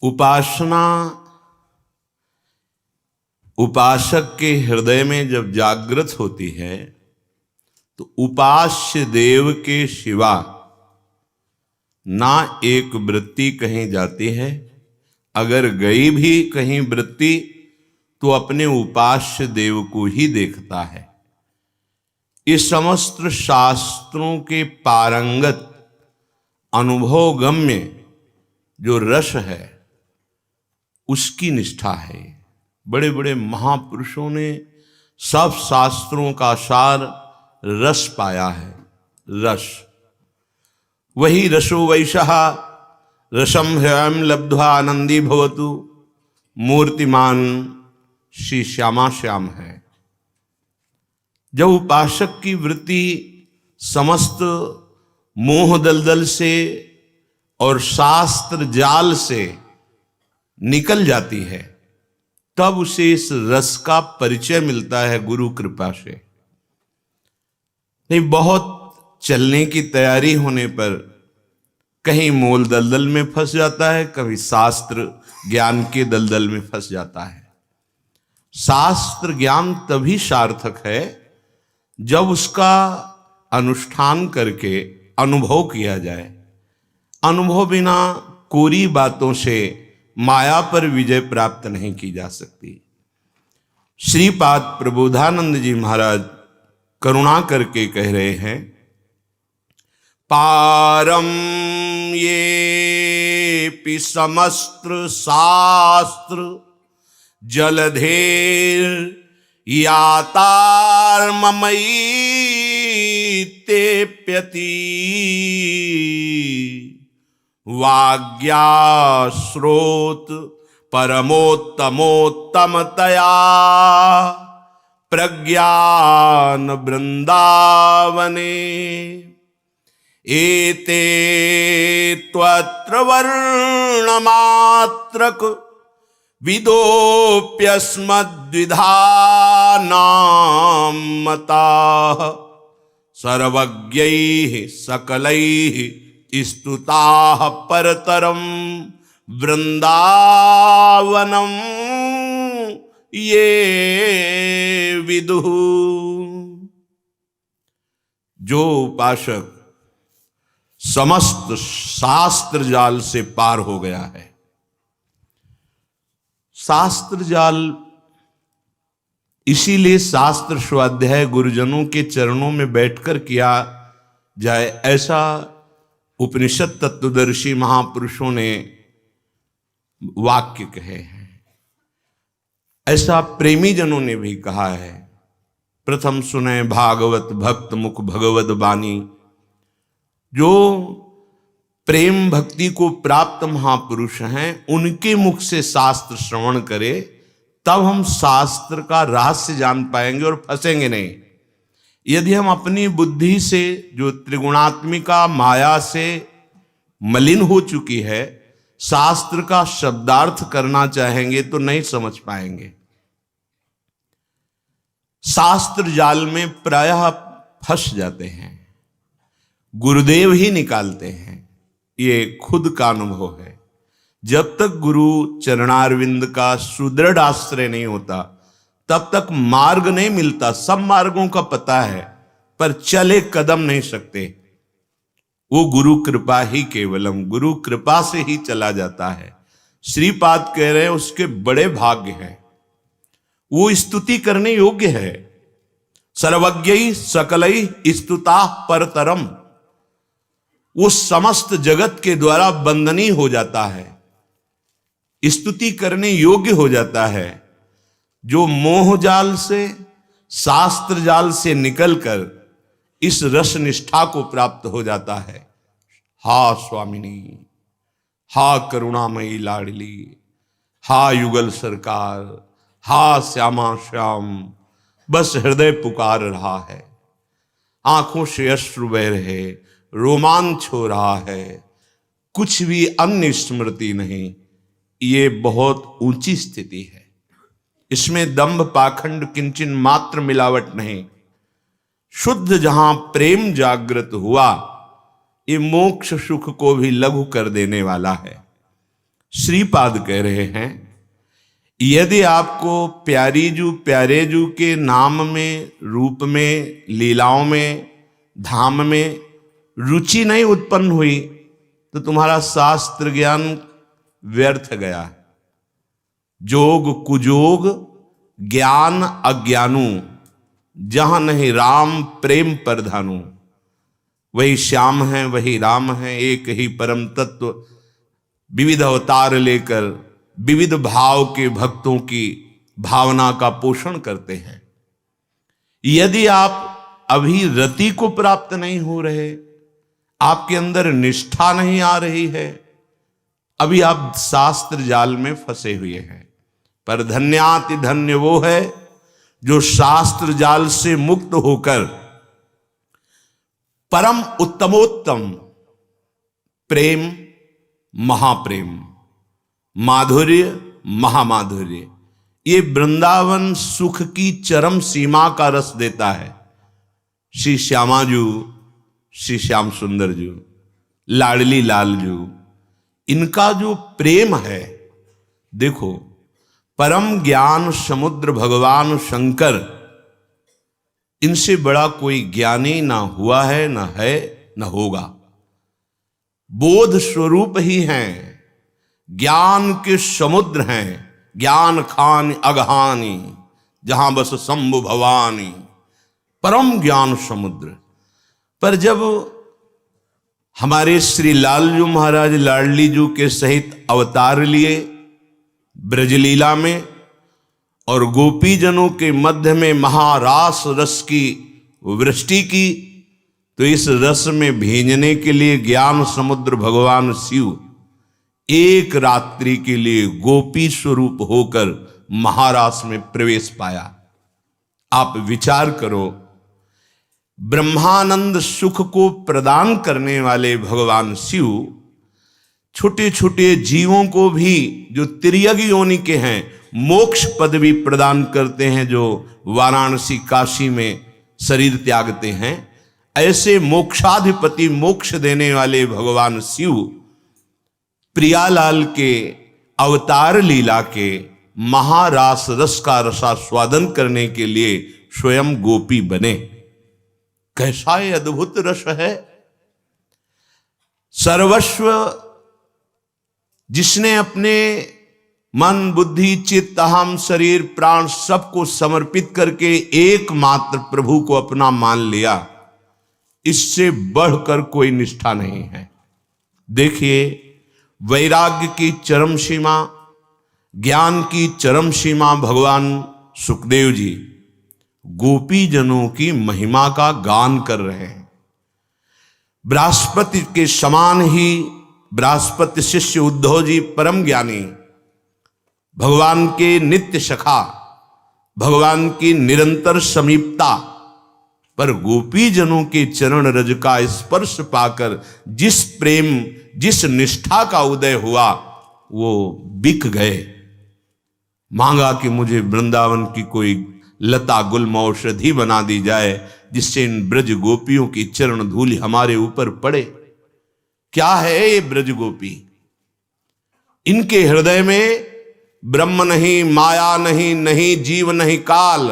उपासना उपासक के हृदय में जब जागृत होती है तो उपास्य देव के सिवा ना एक वृत्ति कहीं जाती है। अगर गई भी कहीं वृत्ति तो अपने उपास्य देव को ही देखता है। इस समस्त शास्त्रों के पारंगत अनुभव गम्य जो रस है उसकी निष्ठा है। बड़े बड़े महापुरुषों ने सब शास्त्रों का सार रस पाया है। रस वही रसो वैशः रसम ह्ययं लब्ध्वा आनंदी भवतु मूर्तिमान श्री श्यामा श्याम है। जब उपासक की वृत्ति समस्त मोह दलदल से और शास्त्र जाल से निकल जाती है तब उसे इस रस का परिचय मिलता है गुरु कृपा से। नहीं, बहुत चलने की तैयारी होने पर कहीं मोल दलदल में फंस जाता है, कभी शास्त्र ज्ञान के दलदल में फंस जाता है। शास्त्र ज्ञान तभी सार्थक है जब उसका अनुष्ठान करके अनुभव किया जाए। अनुभव बिना कोरी बातों से माया पर विजय प्राप्त नहीं की जा सकती। श्रीपाद प्रबोधानंद जी महाराज करुणा करके कह रहे हैं, पारम ये पि समस्त्र शास्त्र जलधेर यातार ममई तेप्यति वाग्या स्रोत परमोत्तमोत्तमतया प्रज्ञान वृंदावने एते त्वत्र वर्णमात्रक विदोप्यस्मद्विधानां मताः सर्वज्ञैः सकलैः स्तुताः परतरं वृंदावनं ये विदुः। जो उपासक समस्त शास्त्र जाल से पार हो गया है। शास्त्र जाल इसीलिए शास्त्र स्वाध्याय गुरुजनों के चरणों में बैठकर किया जाए, ऐसा उपनिषद तत्वदर्शी महापुरुषों ने वाक्य कहे हैं। ऐसा प्रेमी जनों ने भी कहा है। प्रथम सुने भागवत भक्त मुख भगवत बानी। जो प्रेम भक्ति को प्राप्त महापुरुष हैं उनके मुख से शास्त्र श्रवण करे तब हम शास्त्र का रहस्य जान पाएंगे और फंसेंगे नहीं। यदि हम अपनी बुद्धि से जो त्रिगुणात्मिका माया से मलिन हो चुकी है शास्त्र का शब्दार्थ करना चाहेंगे तो नहीं समझ पाएंगे। शास्त्र जाल में प्रायः फंस जाते हैं, गुरुदेव ही निकालते हैं। ये खुद का अनुभव है। जब तक गुरु चरणारविंद का सुदृढ़ आश्रय नहीं होता तब तक मार्ग नहीं मिलता। सब मार्गों का पता है पर चले कदम नहीं सकते। वो गुरु कृपा ही केवलम, गुरु कृपा से ही चला जाता है। श्रीपाद कह रहे हैं उसके बड़े भाग्य हैं, वो स्तुति करने योग्य है। सर्वज्ञ सकलई स्तुता परतरम, वो समस्त जगत के द्वारा वंदनीय हो जाता है, स्तुति करने योग्य हो जाता है। जो मोह जाल से शास्त्र जाल से निकलकर इस रस निष्ठा को प्राप्त हो जाता है। हा स्वामिनी, हा करुणामयी लाडली, हा युगल सरकार, हा श्यामा श्याम, बस हृदय पुकार रहा है, आंखों से अश्रु बह रहे, रोमांच हो रहा है, कुछ भी अन्य स्मृति नहीं। ये बहुत ऊंची स्थिति है। इसमें दंभ पाखंड किंचन मात्र मिलावट नहीं। शुद्ध जहां प्रेम जागृत हुआ ये मोक्ष सुख को भी लघु कर देने वाला है। श्रीपाद कह रहे हैं, यदि आपको प्यारे जू के नाम में, रूप में, लीलाओं में, धाम में रुचि नहीं उत्पन्न हुई तो तुम्हारा शास्त्र ज्ञान व्यर्थ गया। जोग कुजोग ज्ञान अज्ञानू, जहां नहीं राम प्रेम परधानु। वही श्याम है, वही राम है, एक ही परम तत्व विविध अवतार लेकर विविध भाव के भक्तों की भावना का पोषण करते हैं। यदि आप अभी रति को प्राप्त नहीं हो रहे, आपके अंदर निष्ठा नहीं आ रही है, अभी आप शास्त्र जाल में फंसे हुए हैं। पर धन्याति धन्य वो है जो शास्त्र जाल से मुक्त होकर परम उत्तमोत्तम प्रेम, महाप्रेम, माधुर्य, महामाधुर्य, ये वृंदावन सुख की चरम सीमा का रस देता है। श्री श्यामाजू, श्री श्याम सुंदर जू, लाडली लाल जू, इनका जो प्रेम है, देखो परम ज्ञान समुद्र भगवान शंकर, इनसे बड़ा कोई ज्ञानी ना हुआ है, ना है, ना होगा। बोध स्वरूप ही हैं, ज्ञान के समुद्र हैं, ज्ञान खान अगहानी, जहां बस शंभु भवानी, परम ज्ञान समुद्र। पर जब हमारे श्री लालजू महाराज लाडली जू के सहित अवतार लिए ब्रजलीला में और गोपी जनों के मध्य में महारास रस की वृष्टि की, तो इस रस में भींजने के लिए ज्ञान समुद्र भगवान शिव एक रात्रि के लिए गोपी स्वरूप होकर महारास में प्रवेश पाया। आप विचार करो, ब्रह्मानंद सुख को प्रदान करने वाले भगवान शिव छोटे छोटे जीवों को भी, जो तिर्यग योनि के हैं, मोक्ष पदवी प्रदान करते हैं, जो वाराणसी काशी में शरीर त्यागते हैं। ऐसे मोक्षाधिपति, मोक्ष देने वाले भगवान शिव प्रियालाल के अवतार लीला के महारास रस का रसास्वादन करने के लिए स्वयं गोपी बने। कैसा ये अद्भुत रस है। सर्वस्व जिसने अपने मन, बुद्धि, चित्त, अहम, शरीर, प्राण सबको समर्पित करके एकमात्र प्रभु को अपना मान लिया, इससे बढ़कर कोई निष्ठा नहीं है। देखिए, वैराग्य की चरम सीमा, ज्ञान की चरम सीमा भगवान सुखदेव जी गोपी जनों की महिमा का गान कर रहे हैं। बृहस्पति के समान ही बृहस्पति शिष्य उद्धव जी परम ज्ञानी, भगवान के नित्य सखा, भगवान की निरंतर समीपता, पर गोपी जनों के चरण रज का स्पर्श पाकर जिस प्रेम, जिस निष्ठा का उदय हुआ, वो बिक गए। मांगा कि मुझे वृंदावन की कोई लता गुल्म औषधि बना दी जाए, जिससे इन ब्रज गोपियों की चरण धूलि हमारे ऊपर पड़े। क्या है ये ब्रज गोपी? इनके हृदय में ब्रह्म नहीं, माया नहीं, नहीं जीव नहीं काल,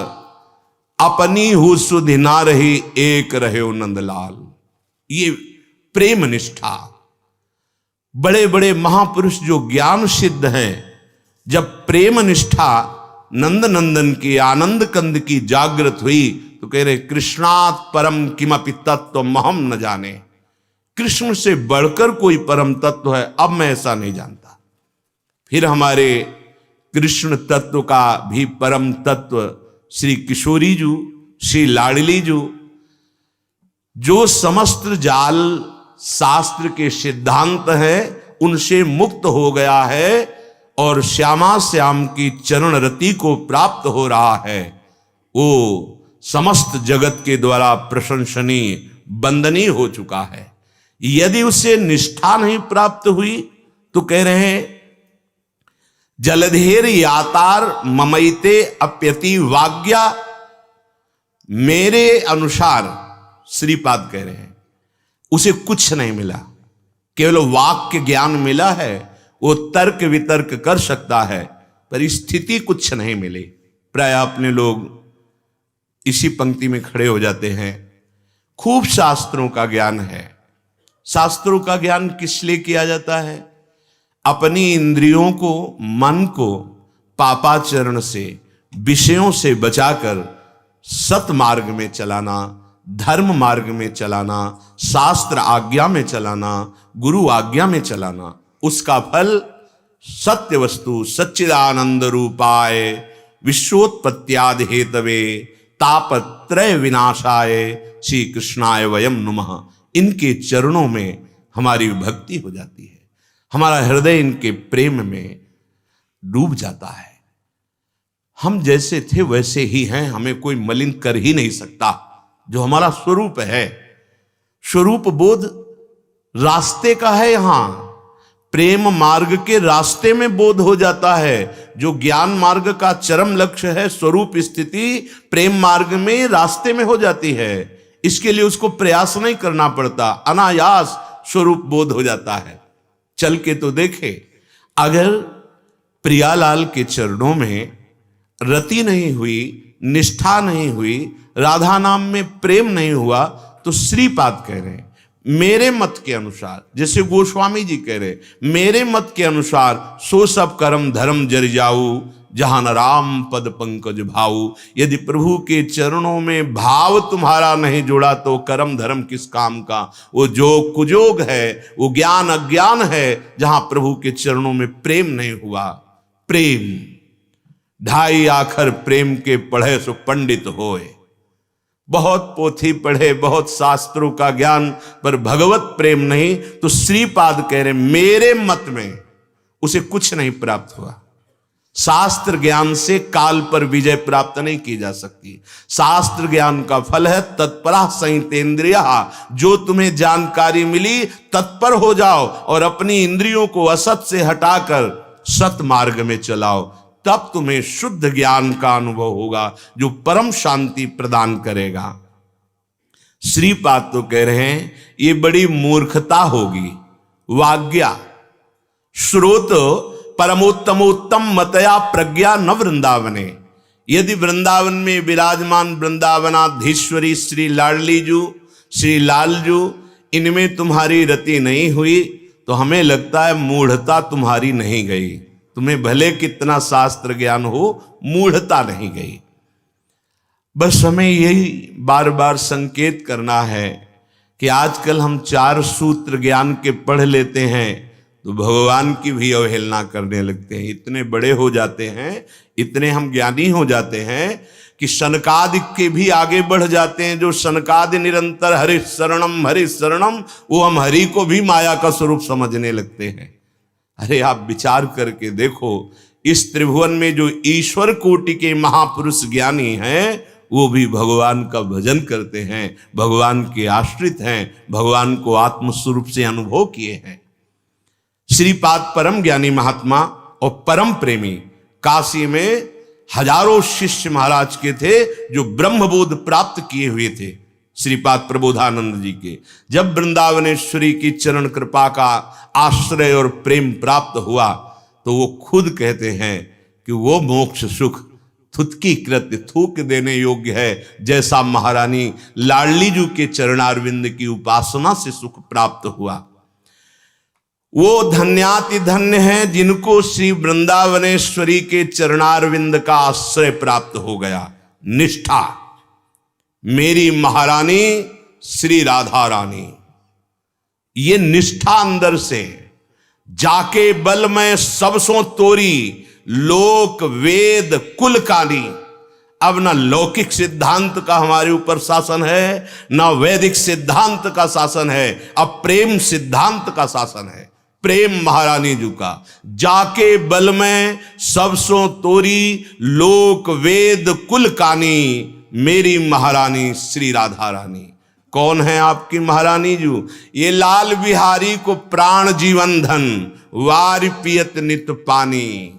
अपनी हु सुधि ना रही, एक रहे नंदलाल। ये प्रेम निष्ठा। बड़े बड़े महापुरुष जो ज्ञान सिद्ध हैं, जब प्रेम निष्ठा नंद नंदन की, आनंद कंद की जागृत हुई, तो कह रहे कृष्णात् परम किमपि तत्व महम न जाने। कृष्ण से बढ़कर कोई परम तत्व है, अब मैं ऐसा नहीं जानता। फिर हमारे कृष्ण तत्व का भी परम तत्व श्री किशोरी जू, श्री लाडली जू, जो समस्त जाल शास्त्र के सिद्धांत है उनसे मुक्त हो गया है और श्यामा श्याम की चरण रति को प्राप्त हो रहा है, वो समस्त जगत के द्वारा प्रशंसनीय, वंदनीय हो चुका है। यदि उसे निष्ठा नहीं प्राप्त हुई तो कह रहे हैं जलधेर यातार ममैते अप्यति वाग्या। मेरे अनुसार श्रीपाद कह रहे हैं उसे कुछ नहीं मिला, केवल वाक्य ज्ञान मिला है। वो तर्क वितर्क कर सकता है, पर स्थिति कुछ नहीं मिली। प्राय अपने लोग इसी पंक्ति में खड़े हो जाते हैं। खूब शास्त्रों का ज्ञान है। शास्त्रों का ज्ञान किस लिए किया जाता है? अपनी इंद्रियों को, मन को पापाचरण से, विषयों से बचाकर सत मार्ग में चलाना, धर्म मार्ग में चलाना, शास्त्र आज्ञा में चलाना, गुरु आज्ञा में चलाना। उसका फल सत्य वस्तु सच्चिदानंद रूपाय विश्वोत्पत्त्यादि हेतवे तापत्रय विनाशाय श्री कृष्णाय वयम नुमः। इनके चरणों में हमारी भक्ति हो जाती है, हमारा हृदय इनके प्रेम में डूब जाता है। हम जैसे थे वैसे ही हैं, हमें कोई मलिन कर ही नहीं सकता। जो हमारा स्वरूप है, स्वरूप बोध रास्ते का है। यहां प्रेम मार्ग के रास्ते में बोध हो जाता है। जो ज्ञान मार्ग का चरम लक्ष्य है, स्वरूप स्थिति प्रेम मार्ग में रास्ते में हो जाती है। इसके लिए उसको प्रयास नहीं करना पड़ता, अनायास स्वरूप बोध हो जाता है। चल के तो देखे, अगर प्रियालाल के चरणों में रति नहीं हुई, निष्ठा नहीं हुई, राधा नाम में प्रेम नहीं हुआ, तो श्रीपाद कह रहे हैं मेरे मत के अनुसार, जैसे गोस्वामी जी कह रहे मेरे मत के अनुसार सो सब कर्म धर्म जर जाऊ जहां न राम पद पंकज भाऊ। यदि प्रभु के चरणों में भाव तुम्हारा नहीं जुड़ा तो कर्म धर्म किस काम का। वो जो कुजोग है, वो ज्ञान अज्ञान है, जहां प्रभु के चरणों में प्रेम नहीं हुआ। प्रेम ढाई आखर प्रेम के पढ़े सो पंडित होए। बहुत पोथी पढ़े, बहुत शास्त्रों का ज्ञान, पर भगवत प्रेम नहीं। तो श्रीपाद कह रहे मेरे मत में उसे कुछ नहीं प्राप्त हुआ। शास्त्र ज्ञान से काल पर विजय प्राप्त नहीं की जा सकती। शास्त्र ज्ञान का फल है तत्परा संयतेन्द्रिया। जो तुम्हें जानकारी मिली तत्पर हो जाओ और अपनी इंद्रियों को असत से हटाकर सत मार्ग में चलाओ, तब तुम्हें शुद्ध ज्ञान का अनुभव होगा जो परम शांति प्रदान करेगा। श्रीपाद तो कह रहे हैं ये बड़ी मूर्खता होगी। वाग्या श्रोत परमोत्तमोत्तम मतया प्रज्ञा न वृंदावने। यदि वृंदावन में विराजमान वृंदावनाधीश्वरी श्री लाडलीजू, श्री लालजू, इनमें तुम्हारी रति नहीं हुई तो हमें लगता है मूढ़ता तुम्हारी नहीं गई। तुम्हें भले कितना शास्त्र ज्ञान हो, मूढ़ता नहीं गई। बस हमें यही बार बार संकेत करना है कि आजकल हम 4 सूत्र ज्ञान के पढ़ लेते हैं तो भगवान की भी अवहेलना करने लगते हैं। इतने बड़े हो जाते हैं, इतने हम ज्ञानी हो जाते हैं कि सनकादि के भी आगे बढ़ जाते हैं। जो सनकादि निरंतर हरि शरणम, वो हम हरि को भी माया का स्वरूप समझने लगते हैं। अरे आप विचार करके देखो, इस त्रिभुवन में जो ईश्वर कोटि के महापुरुष ज्ञानी हैं वो भी भगवान का भजन करते हैं, भगवान के आश्रित हैं, भगवान को आत्मस्वरूप से अनुभव किए हैं। श्रीपाद परम ज्ञानी महात्मा और परम प्रेमी, काशी में हजारों शिष्य महाराज के थे जो ब्रह्मबोध प्राप्त किए हुए थे। श्रीपाद प्रबोधानंद जी के जब वृंदावनेश्वरी की चरण कृपा का आश्रय और प्रेम प्राप्त हुआ तो वो खुद कहते हैं कि वो मोक्ष सुख थुतकी कृत्य थूक देने योग्य है, जैसा महारानी लाडलीजू के चरणारविंद की उपासना से सुख प्राप्त हुआ। वो धन्याति धन्य हैं जिनको श्री वृंदावनेश्वरी के चरणारविंद का आश्रय प्राप्त हो गया। निष्ठा, मेरी महारानी श्री राधा रानी, ये निष्ठा अंदर से जाके बल में सबसों तोरी लोक वेद कुल कानी। अब न लौकिक सिद्धांत का हमारे ऊपर शासन है, न वैदिक सिद्धांत का शासन है, अब प्रेम सिद्धांत का शासन है। प्रेम महारानी जी का जाके बल में सबसों तोरी लोक वेद कुल कानी, मेरी महारानी श्री राधा रानी। कौन है आपकी महारानी जी? ये लाल बिहारी को प्राण जीवन धन वार पियत नित पानी।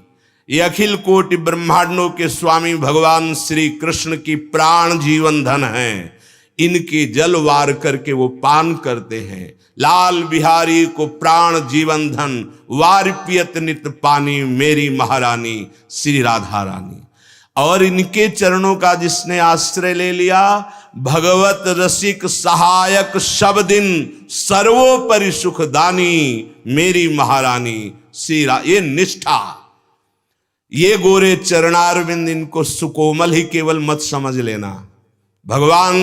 ये अखिल कोटि ब्रह्मांडों के स्वामी भगवान श्री कृष्ण की प्राण जीवन धन है। इनके जल वार करके वो पान करते हैं। लाल बिहारी को प्राण जीवन धन, वार पियत नित पानी, मेरी महारानी श्री राधा रानी। और इनके चरणों का जिसने आश्रय ले लिया, भगवत रसिक सहायक सब दिन, सर्वोपरि सुखदानी मेरी महारानी श्री ये निष्ठा, ये गोरे चरणारविंद, इनको सुकोमल ही केवल मत समझ लेना। भगवान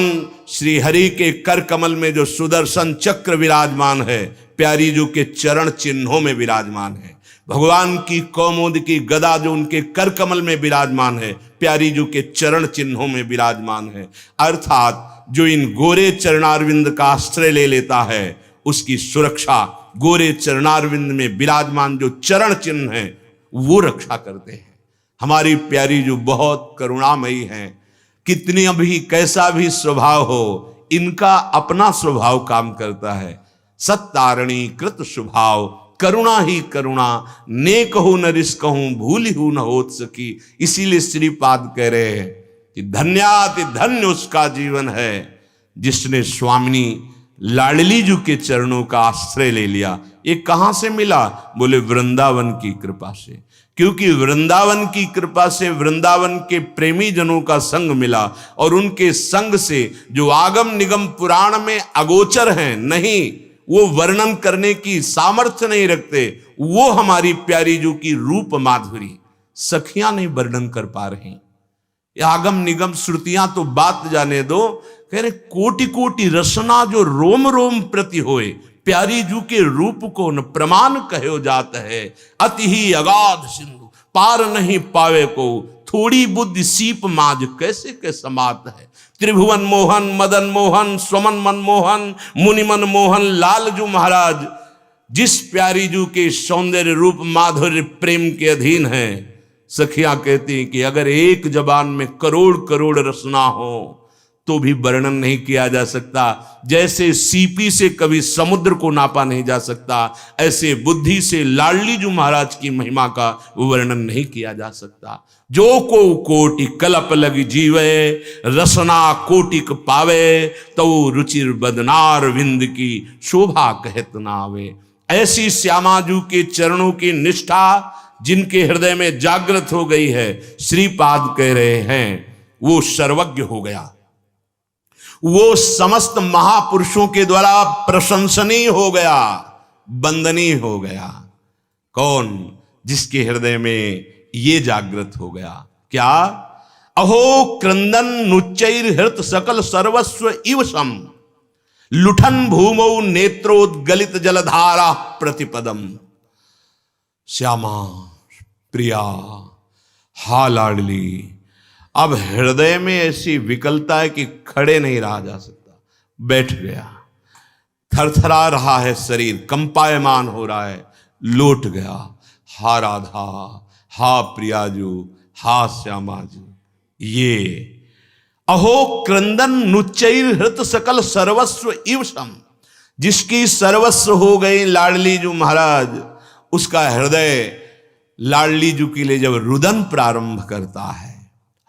श्री हरि के कर कमल में जो सुदर्शन चक्र विराजमान है, प्यारी जी के चरण चिन्हों में विराजमान है। भगवान की कौमुद की गदा जो उनके कर कमल में विराजमान है, प्यारी जी के चरण चिन्हों में विराजमान है। अर्थात जो इन गोरे चरणारविंद का आश्रय ले लेता है, उसकी सुरक्षा गोरे चरणारविंद में विराजमान जो चरण चिन्ह है वो रक्षा करते हैं। हमारी प्यारी जो बहुत करुणामयी हैं, कितनी भी कैसा भी स्वभाव हो, इनका अपना स्वभाव काम करता है। सत्तारणी कृत स्वभाव, करुणा ही करुणा, नेक हो न रिस्कहूं, भूली हूं न होत सकी। इसीलिए श्रीपाद कह रहे हैं कि धन्याति धन्य उसका जीवन है जिसने स्वामिनी लाडली जी के चरणों का आश्रय ले लिया। ये कहां से मिला? बोले वृंदावन की कृपा से। क्योंकि वृंदावन की कृपा से वृंदावन के प्रेमी जनों का संग मिला, और उनके संग से जो आगम निगम पुराण में अगोचर हैं, नहीं वो वर्णन करने की सामर्थ्य नहीं रखते, वो हमारी प्यारी जो की रूप माधुरी सखियां नहीं वर्णन कर पा रही। आगम निगम श्रुतियां तो बात जाने दो, कह रहे कोटि कोटि रसना जो रोम रोम प्रति होए, प्यारी जू के रूप को न प्रमाण कहो जात है। अति ही अगाध सिंधु पार नहीं पावे को, थोड़ी बुद्धि सीप माज कैसे के समात है। त्रिभुवन मोहन मदन मोहन, स्वमन मनमोहन, मुनि मन मोहन लाल जू महाराज जिस प्यारी जू के सौंदर्य रूप माधुर्य प्रेम के अधीन है। सखियां कहती कि अगर एक जबान में करोड़ करोड़ रसना हो तो भी वर्णन नहीं किया जा सकता। जैसे सीपी से कभी समुद्र को नापा नहीं जा सकता, ऐसे बुद्धि से लाडली जी महाराज की महिमा का वर्णन नहीं किया जा सकता। जो को कोटि कलप लगी जीवे, रसना कोटिक पावे, तो रुचिर बदनार विंद की शोभा कहत ना आवे। ऐसी श्यामाजू के चरणों की निष्ठा जिनके हृदय में जागृत हो गई है, श्रीपाद कह रहे हैं वो सर्वज्ञ हो गया, वो समस्त महापुरुषों के द्वारा प्रशंसनीय हो गया, वंदनीय हो गया। कौन? जिसके हृदय में ये जागृत हो गया। क्या? अहो क्रंदन नुच्चैर हृत सकल सर्वस्व इव सम, लुठन भूमौ नेत्रोद्गलित जलधारा प्रतिपदम। श्यामा प्रिया हा लाडली, अब हृदय में ऐसी विकलता है कि खड़े नहीं रहा जा सकता, बैठ गया, थरथरा रहा है शरीर, कंपायमान हो रहा है, लौट गया। हा राधा, हा प्रियाजू, हा श्यामाजू। ये अहो क्रंदन नुच्चैर हृत सकल सर्वस्व इव सम, जिसकी सर्वस्व हो गई लाडली जू महाराज, उसका हृदय लाडली जू के लिए जब रुदन प्रारंभ करता है,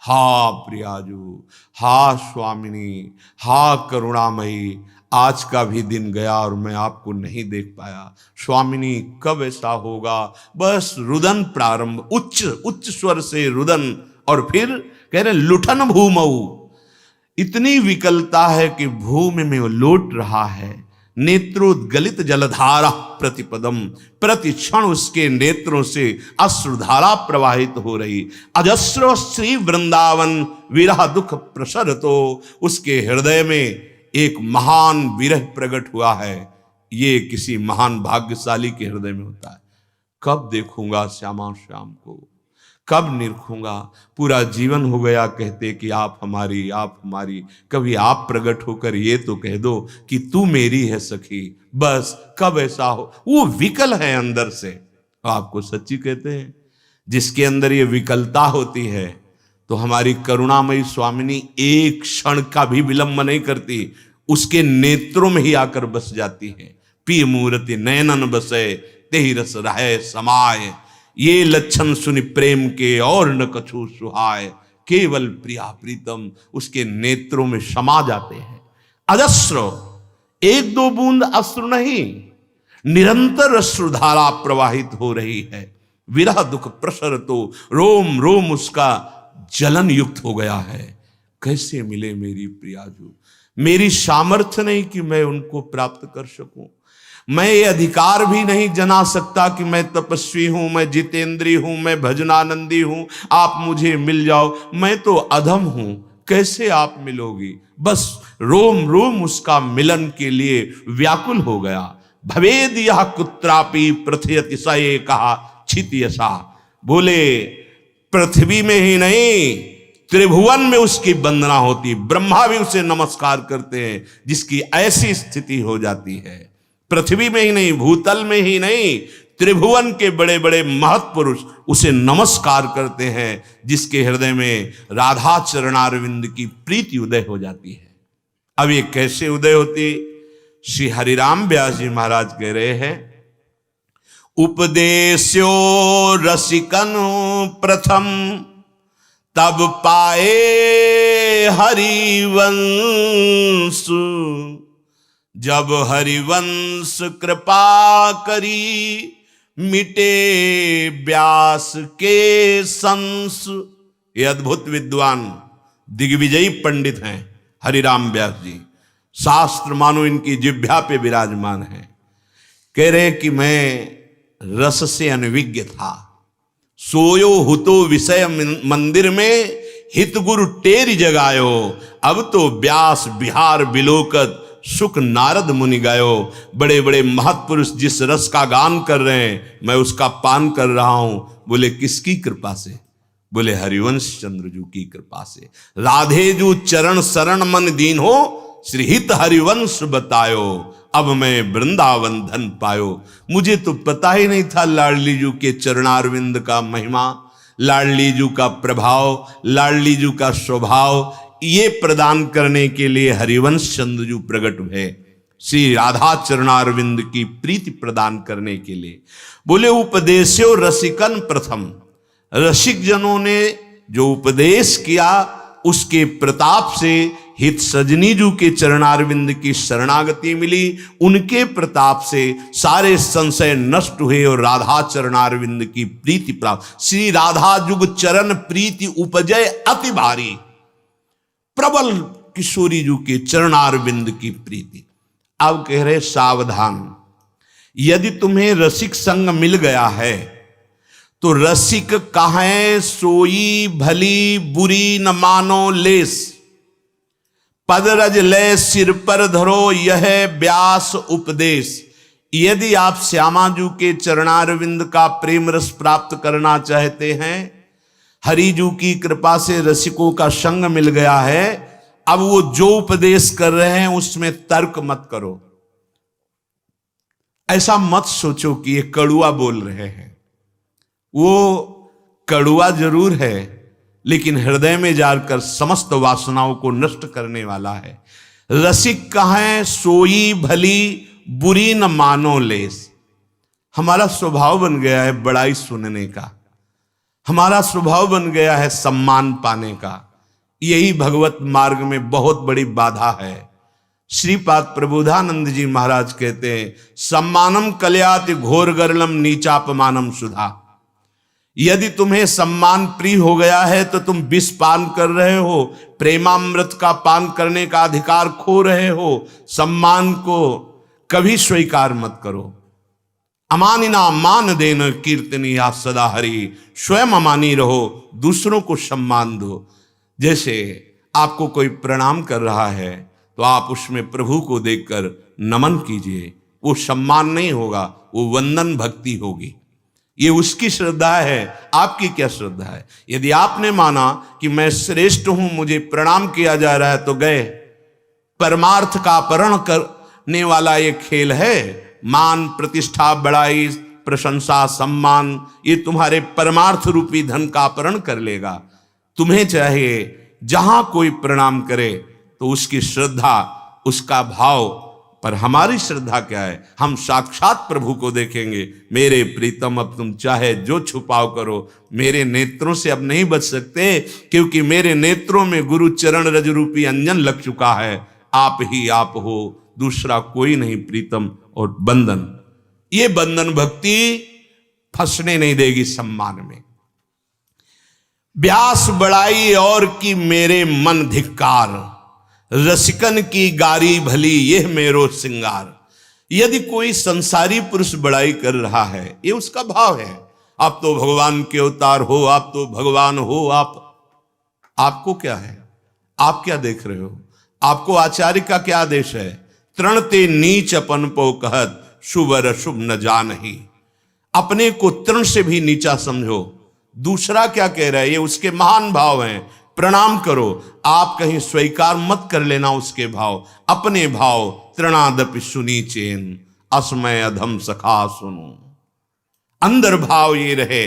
हा प्रियाजू, हा स्वामिनी, हा करुणामयी, आज का भी दिन गया और मैं आपको नहीं देख पाया। स्वामिनी कब ऐसा होगा? बस रुदन प्रारंभ, उच्च उच्च स्वर से रुदन, और फिर कह रहे लुठन भूमऊ, इतनी विकलता है कि भूमि में वो लौट रहा है। नेत्रोद्गलित जलधारा प्रतिपदम, प्रति क्षण उसके नेत्रों से अश्रुधारा प्रवाहित हो रही। अजस्र श्री वृंदावन विरह दुख प्रसर, तो उसके हृदय में एक महान विरह प्रकट हुआ है। ये किसी महान भाग्यशाली के हृदय में होता है। कब देखूंगा श्यामा श्याम को, कब निरखूंगा? पूरा जीवन हो गया कहते कि आप हमारी, आप हमारी। कभी आप प्रकट होकर ये तो कह दो कि तू मेरी है सखी। बस कब ऐसा हो? वो विकल है अंदर से। आपको सच्ची कहते हैं, जिसके अंदर ये विकलता होती है तो हमारी करुणामयी स्वामिनी एक क्षण का भी विलंब नहीं करती, उसके नेत्रों में ही आकर बस जाती है। पी मूर्ति नयनन बसे, तेहि रस रहे समाय, ये लक्षण सुनि प्रेम के और न कछु सुहाय। केवल प्रिया प्रीतम उसके नेत्रों में समा जाते हैं। अजस्र, एक दो बूंद अश्रु नहीं, निरंतर अश्रुधारा प्रवाहित हो रही है। विरह दुख प्रसर तो रोम रोम उसका जलन युक्त हो गया है। कैसे मिले मेरी प्रियाजू, मेरी सामर्थ्य नहीं कि मैं उनको प्राप्त कर सकूं। मैं ये अधिकार भी नहीं जना सकता कि मैं तपस्वी हूं, मैं जितेंद्री हूं, मैं भजनानंदी हूं, आप मुझे मिल जाओ। मैं तो अधम हूं, कैसे आप मिलोगी। बस रोम रोम उसका मिलन के लिए व्याकुल हो गया। भवेद यह कुत्रापि पृथ्वी कहा छित यसा, बोले पृथ्वी में ही नहीं त्रिभुवन में उसकी वंदना होती, ब्रह्मा भी उसे नमस्कार करते हैं जिसकी ऐसी स्थिति हो जाती है। पृथ्वी में ही नहीं, भूतल में ही नहीं, त्रिभुवन के बड़े बड़े महत्पुरुष उसे नमस्कार करते हैं जिसके हृदय में राधा चरणारविंद की प्रीति उदय हो जाती है। अब ये कैसे उदय होती, श्री हरिराम व्यास जी महाराज कह रहे हैं, उपदेश्यो रसिकन प्रथम तब पाए हरिवंश, जब हरिवंश कृपा करी मिटे व्यास के संस। ये अद्भुत विद्वान दिग्विजयी पंडित हैं हरिराम व्यास जी, शास्त्र मानो इनकी जिह्वा पे विराजमान है। कह रहे कि मैं रस से अनविज्ञ था, सोयो हुतो विषय मंदिर में हित गुरु टेरी जगायो, अब तो व्यास बिहार बिलोकत सुख नारद मुनि गायो। बड़े बड़े महत्पुरुष जिस रस का गान कर रहे हैं मैं उसका पान कर रहा हूं। बोले किसकी कृपा से, बोले हरिवंश चंद्र जू की कृपा से। राधे जू चरण शरण मन दीन हो, श्रीहित हरिवंश बतायो, अब मैं वृंदावन धन पायो। मुझे तो पता ही नहीं था लाडली जू के चरणारविंद का महिमा, लाडली जू का प्रभाव, लाडली जू का स्वभाव। ये प्रदान करने के लिए हरिवंश चंद्र जू प्रकट हुए, श्री राधा चरणारविंद की प्रीति प्रदान करने के लिए। बोले उपदेश्यो रसिकन प्रथम, रसिक जनों ने जो उपदेश किया उसके प्रताप से हित सजनी जू के चरणारविंद की शरणागति मिली, उनके प्रताप से सारे संशय नष्ट हुए और राधा चरणारविंद की प्रीति प्राप्त। श्री राधा जुग चरण प्रीति उपजय अति भारी, प्रबल किशोरी जू के चरणारविंद की प्रीति। अब कह रहे सावधान, यदि तुम्हें रसिक संग मिल गया है तो रसिक कहें सोई भली बुरी न मानो लेस, पदरज ले सिर पर धरो यह व्यास उपदेश। यदि आप श्यामाजू के चरणारविंद का प्रेम रस प्राप्त करना चाहते हैं, हरिजू की कृपा से रसिकों का संग मिल गया है, अब वो जो उपदेश कर रहे हैं उसमें तर्क मत करो। ऐसा मत सोचो कि ये कड़ुआ बोल रहे हैं। वो कड़ुआ जरूर है लेकिन हृदय में जाकर समस्त वासनाओं को नष्ट करने वाला है। रसिक कहें सोई भली बुरी न मानो लेस। हमारा स्वभाव बन गया है बड़ाई सुनने का, हमारा स्वभाव बन गया है सम्मान पाने का। यही भगवत मार्ग में बहुत बड़ी बाधा है। श्रीपाद प्रबोधानंद जी महाराज कहते हैं, सम्मानम कल्याति घोर गर्लम नीचापमानम सुधा। यदि तुम्हें सम्मान प्रिय हो गया है तो तुम विष पान कर रहे हो, प्रेमामृत का पान करने का अधिकार खो रहे हो। सम्मान को कभी स्वीकार मत करो। अमानिना मान देना कीर्तनी या सदा हरि, स्वयं अमानी रहो, दूसरों को सम्मान दो। जैसे आपको कोई प्रणाम कर रहा है तो आप उसमें प्रभु को देखकर नमन कीजिए। वो सम्मान नहीं होगा, वो वंदन भक्ति होगी। ये उसकी श्रद्धा है, आपकी क्या श्रद्धा है। यदि आपने माना कि मैं श्रेष्ठ हूं, मुझे प्रणाम किया जा रहा है, तो गए। परमार्थ का अपहरण करने वाला ये खेल है। मान प्रतिष्ठा बड़ाई प्रशंसा सम्मान, ये तुम्हारे परमार्थ रूपी धन का अपहरण कर लेगा। तुम्हें चाहिए जहां कोई प्रणाम करे तो उसकी श्रद्धा, उसका भाव। पर हमारी श्रद्धा क्या है, हम साक्षात प्रभु को देखेंगे। मेरे प्रीतम अब तुम चाहे जो छुपाव करो, मेरे नेत्रों से अब नहीं बच सकते, क्योंकि मेरे नेत्रों में गुरु चरण रज रूपी अंजन लग चुका है। आप ही आप हो, दूसरा कोई नहीं प्रीतम। और बंधन, ये बंधन भक्ति फंसने नहीं देगी सम्मान में। व्यास बड़ाई और की मेरे मन धिक्कार, रसिकन की गारी भली यह मेरो सिंगार। यदि कोई संसारी पुरुष बड़ाई कर रहा है, ये उसका भाव है। आप तो भगवान के अवतार हो, आप तो भगवान हो, आपको क्या है? आप क्या देख रहे हो? आपको आचार्य का क्या आदेश है? तृणते नीच अपन पो कहत, शुभ और अशुभ न जानहि। अपने को तृण से भी नीचा समझो, दूसरा क्या कह रहा है ये उसके महान भाव हैं, प्रणाम करो। आप कहीं स्वीकार मत कर लेना उसके भाव, अपने भाव। तृणादपि सुनी चेन, असमय अधम सखा सुनो। अंदर भाव ये रहे,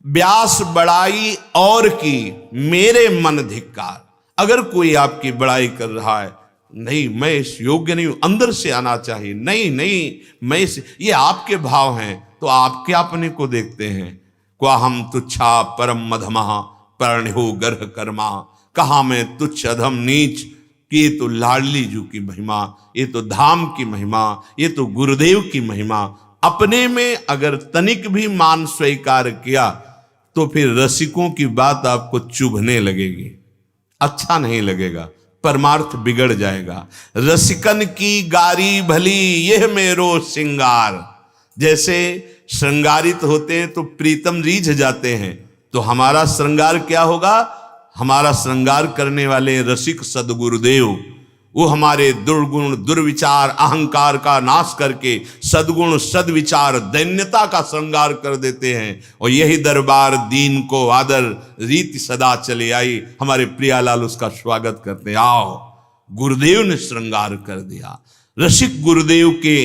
व्यास बड़ाई और की मेरे मन धिक्कार। अगर कोई आपकी बड़ाई कर रहा है, नहीं मैं इस योग्य नहीं हूं, अंदर से आना चाहिए, नहीं नहीं मैं इस, ये आपके भाव हैं, तो आप क्या अपने को देखते हैं? क्वा हम तुच्छा परम मधमा पर्णो गर्ह कर्मा। कहा मैं तुच्छ अधम नीच, कि ये तो लाडली जू की महिमा, ये तो धाम की महिमा, ये तो गुरुदेव की महिमा। अपने में अगर तनिक भी मान स्वीकार किया तो फिर रसिकों की बात आपको चुभने लगेगी, अच्छा नहीं लगेगा, परमार्थ बिगड़ जाएगा। रसिकन की गारी भली यह मेरो सिंगार। जैसे श्रृंगारित होते हैं तो प्रीतम रीझ जाते हैं, तो हमारा श्रृंगार क्या होगा? हमारा श्रृंगार करने वाले रसिक सदगुरुदेव, वो हमारे दुर्गुण दुर्विचार अहंकार का नाश करके सदगुण सदविचार दैन्यता का श्रृंगार कर देते हैं। और यही दरबार दीन को आदर रीति सदा चले आई। हमारे प्रियालाल उसका स्वागत करते, आओ गुरुदेव ने श्रृंगार कर दिया। रसिक गुरुदेव के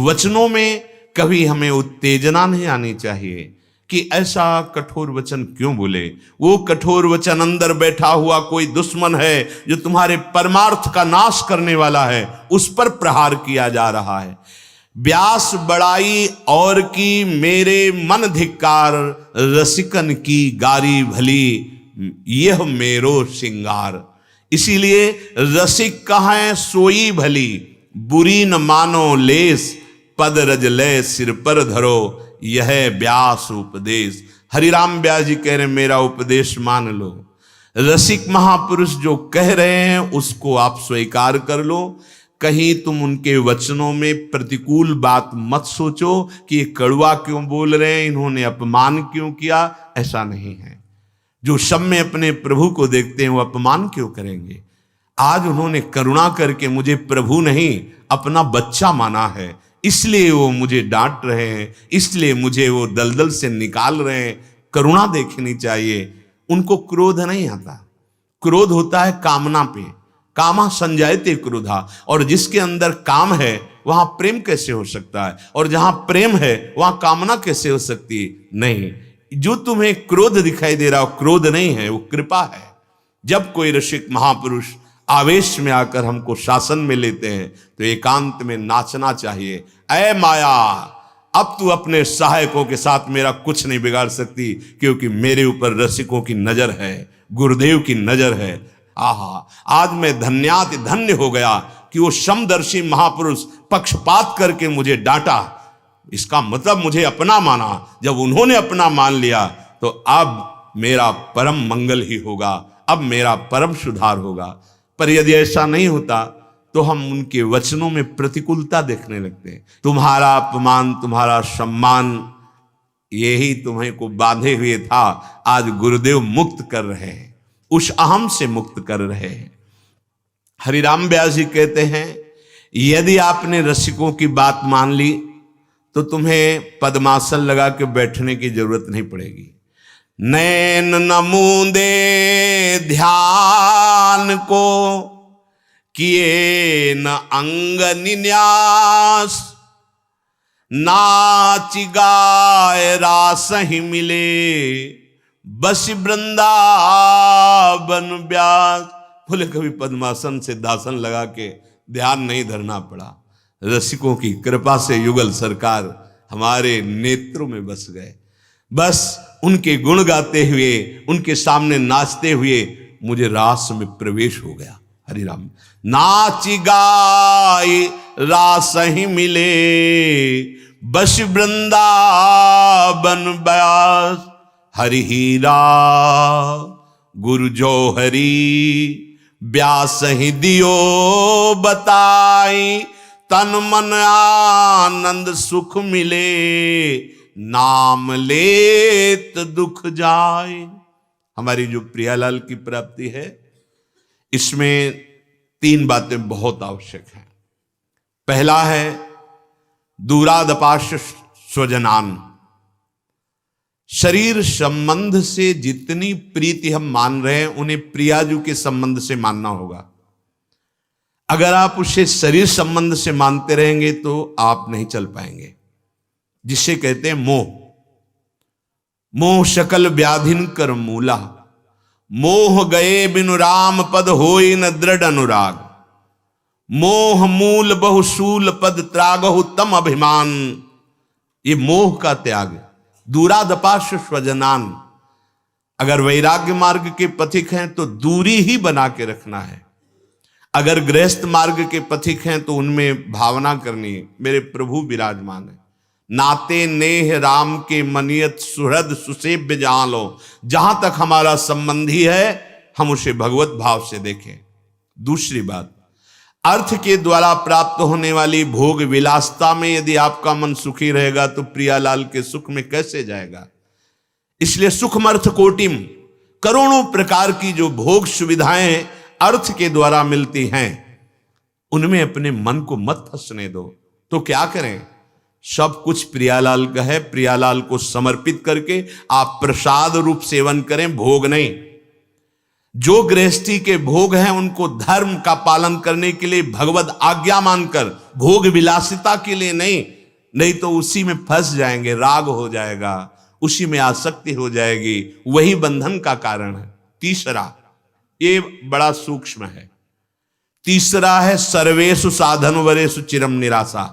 वचनों में कभी हमें उत्तेजना नहीं आनी चाहिए कि ऐसा कठोर वचन क्यों बोले। वो कठोर वचन अंदर बैठा हुआ कोई दुश्मन है जो तुम्हारे परमार्थ का नाश करने वाला है, उस पर प्रहार किया जा रहा है। व्यास बड़ाई और की मेरे मन धिक्कार, रसिकन की गारी भली यह मेरो सिंगार। इसीलिए रसिक कहाँ सोई भली, बुरी न मानो लेस, पद रज ले सिर पर धरो यह व्यास उपदेश। हरिराम व्यास जी कह रहे मेरा उपदेश मान लो। रसिक महापुरुष जो कह रहे हैं उसको आप स्वीकार कर लो। कहीं तुम उनके वचनों में प्रतिकूल बात मत सोचो कि ये कड़वा क्यों बोल रहे हैं, इन्होंने अपमान क्यों किया। ऐसा नहीं है। जो सब में अपने प्रभु को देखते हैं वो अपमान क्यों करेंगे। आज उन्होंने करुणा करके मुझे प्रभु नहीं अपना बच्चा माना है, इसलिए वो मुझे डांट रहे हैं, इसलिए मुझे वो दलदल से निकाल रहे हैं। करुणा देखनी चाहिए। उनको क्रोध नहीं आता, क्रोध होता है कामना पे। कामा संजायते क्रोधा, और जिसके अंदर काम है वहां प्रेम कैसे हो सकता है, और जहां प्रेम है वहां कामना कैसे हो सकती है? नहीं। जो तुम्हें क्रोध दिखाई दे रहा हो क्रोध नहीं है, वो कृपा है। जब कोई ऋषिक महापुरुष आवेश में आकर हमको शासन में लेते हैं तो एकांत में नाचना चाहिए। ऐ माया, अब तू अपने सहायकों के साथ मेरा कुछ नहीं बिगाड़ सकती, क्योंकि मेरे ऊपर रसिकों की नजर है, गुरुदेव की नजर है। आहा, आज मैं धन्याति धन्य हो गया कि वो समदर्शी महापुरुष पक्षपात करके मुझे डांटा। इसका मतलब मुझे अपना माना। जब उन्होंने अपना मान लिया तो अब मेरा परम मंगल ही होगा, अब मेरा परम सुधार होगा। पर यदि ऐसा नहीं होता तो हम उनके वचनों में प्रतिकूलता देखने लगते हैं। तुम्हारा अपमान, तुम्हारा सम्मान, यही तुम्हें को बांधे हुए था। आज गुरुदेव मुक्त कर रहे हैं, उस अहम से मुक्त कर रहे हैं। हरिराम व्यास जी कहते हैं यदि आपने रसिकों की बात मान ली तो तुम्हें पद्मासन लगा के बैठने की जरूरत नहीं पड़ेगी। नैन नमूंदे ध्यान को किए न अंग निन्यास, नाच गाय रास ही मिले बस वृंदावन व्यास। बोले कभी पद्मासन से दासन लगा के ध्यान नहीं धरना पड़ा। रसिकों की कृपा से युगल सरकार हमारे नेत्रों में बस गए। बस उनके गुण गाते हुए, उनके सामने नाचते हुए मुझे रास में प्रवेश हो गया। हरि राम। नाची गाय रासहि मिले, बस वृंदावन व्यास। हरि हीरा गुरु जो हरि, व्यास ही दियो बताई। तन मन आनंद सुख मिले, नाम लेत दुख जाए। हमारी जो प्रियालाल की प्राप्ति है, इसमें 3 बातें बहुत आवश्यक हैं। पहला है दूरादपाश स्वजनान। शरीर संबंध से जितनी प्रीति हम मान रहे हैं, उन्हें प्रियाजू के संबंध से मानना होगा। अगर आप उसे शरीर संबंध से मानते रहेंगे तो आप नहीं चल पाएंगे, जिसे कहते हैं मोह। मोह सकल व्याधिन कर मूला, मोह गए बिनु राम पद होई न दृढ़ अनुराग। मोह मूल बहुसूल पद त्यागहु तम अभिमान। ये मोह का त्याग। दूरादपाश स्वजनान। अगर वैराग्य मार्ग के पथिक हैं तो दूरी ही बना के रखना है। अगर गृहस्थ मार्ग के पथिक हैं तो उनमें भावना करनी है, मेरे प्रभु विराजमान है। नाते नेह राम के मनियत सुहृद सुसेव्य जान लो। जहां तक हमारा संबंधी है, हम उसे भगवत भाव से देखें। दूसरी बात, अर्थ के द्वारा प्राप्त होने वाली भोग विलासता में यदि आपका मन सुखी रहेगा तो प्रियालाल के सुख में कैसे जाएगा। इसलिए सुखमर्थ कोटिम, करोड़ों प्रकार की जो भोग सुविधाएं अर्थ के द्वारा मिलती हैं, उनमें अपने मन को मत फंसने दो। तो क्या करें, सब कुछ प्रियालाल का है। प्रियालाल को समर्पित करके आप प्रसाद रूप सेवन करें, भोग नहीं। जो गृहस्थी के भोग हैं उनको धर्म का पालन करने के लिए भगवत आज्ञा मानकर, भोग विलासिता के लिए नहीं तो उसी में फंस जाएंगे, राग हो जाएगा, उसी में आसक्ति हो जाएगी, वही बंधन का कारण है। तीसरा, ये बड़ा सूक्ष्म है। तीसरा है सर्वेषु साधन वरेषु चिरम निराशा।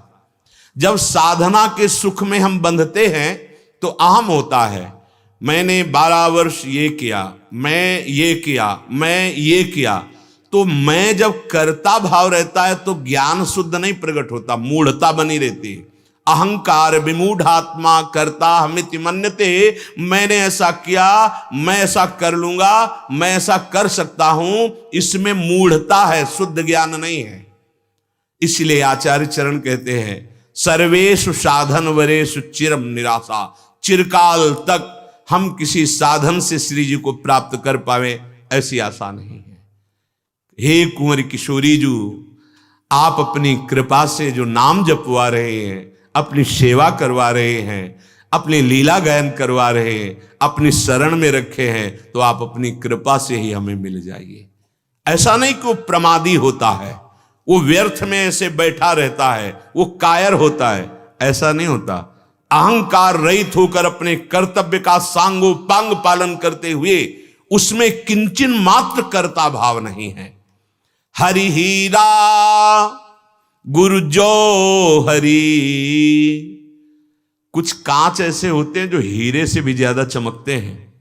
जब साधना के सुख में हम बंधते हैं तो अहम होता है, मैंने 12 वर्ष ये किया, मैं ये किया, मैं ये किया। तो मैं जब कर्ता भाव रहता है तो ज्ञान शुद्ध नहीं प्रकट होता, मूढ़ता बनी रहती है। अहंकार विमूढ़ात्मा कर्ता हमिति मन्यते। मैंने ऐसा किया, मैं ऐसा कर लूंगा, मैं ऐसा कर सकता हूं, इसमें मूढ़ता है, शुद्ध ज्ञान नहीं है। इसलिए आचार्य चरण कहते हैं सर्वेषु साधन वरेषु चिरम निराशा। चिरकाल तक हम किसी साधन से श्री जी को प्राप्त कर पावे, ऐसी आशा नहीं है। हे कुंवर किशोरी जी, आप अपनी कृपा से जो नाम जपवा रहे हैं, अपनी सेवा करवा रहे हैं, अपनी लीला गायन करवा रहे हैं, अपनी शरण में रखे हैं, तो आप अपनी कृपा से ही हमें मिल जाइए। ऐसा नहीं कि वो प्रमादी होता है, वो व्यर्थ में ऐसे बैठा रहता है, वो कायर होता है, ऐसा नहीं होता। अहंकार रहित होकर अपने कर्तव्य का सांगोपांग पालन करते हुए उसमें किंचन मात्र कर्ता भाव नहीं है। हरि हीरा गुरु जो हरि। कुछ कांच ऐसे होते हैं जो हीरे से भी ज्यादा चमकते हैं,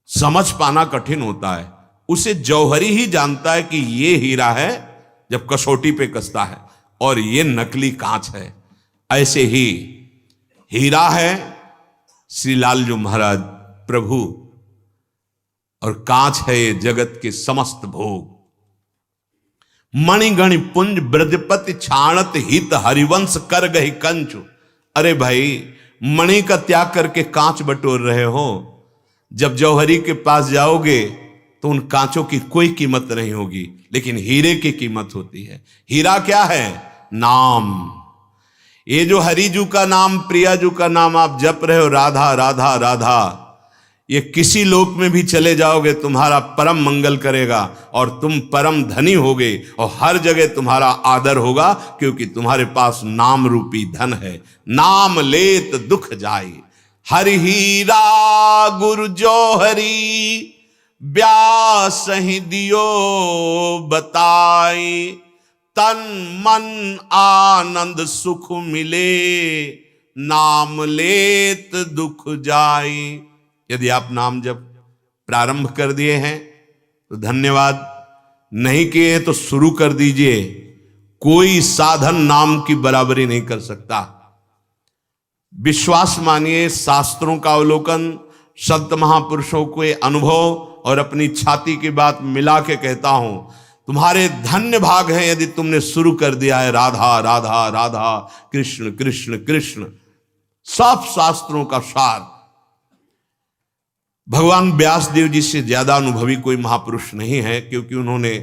समझ पाना कठिन होता है। उसे जौहरी ही जानता है कि ये हीरा है जब कसौटी पे कसता है, और ये नकली कांच है। ऐसे ही हीरा है श्री लालजू महाराज प्रभु, और कांच है ये जगत के समस्त भोग। मणिगणि पुंज ब्रजपति छाणत हित हरिवंश कर गही कंचु। अरे भाई, मणि का त्याग करके कांच बटोर रहे हो, जब जौहरी के पास जाओगे तो उन कांचों की कोई कीमत नहीं होगी, लेकिन हीरे की कीमत होती है। हीरा क्या है? नाम। ये जो हरिजू का नाम, प्रियाजू का नाम आप जप रहे हो, राधा राधा राधा, ये किसी लोक में भी चले जाओगे तुम्हारा परम मंगल करेगा, और तुम परम धनी होगे, और हर जगह तुम्हारा आदर होगा, क्योंकि तुम्हारे पास नाम रूपी धन है। नाम लेत दुख जाए। हरि हीरा गुरु जो हरि, व्यास ही दियो बताई। तन मन आनंद सुख मिले, नाम लेत दुख जाए। यदि आप नाम जब प्रारंभ कर दिए हैं तो धन्यवाद। नहीं किए तो शुरू कर दीजिए। कोई साधन नाम की बराबरी नहीं कर सकता। विश्वास मानिए, शास्त्रों का अवलोकन, संत महापुरुषों के अनुभव और अपनी छाती की बात मिला के कहता हूं, तुम्हारे धन्य भाग हैं यदि तुमने शुरू कर दिया है राधा राधा राधा, कृष्ण कृष्ण कृष्ण। सब शास्त्रों का सार। भगवान व्यासदेव जी से ज्यादा अनुभवी कोई महापुरुष नहीं है, क्योंकि उन्होंने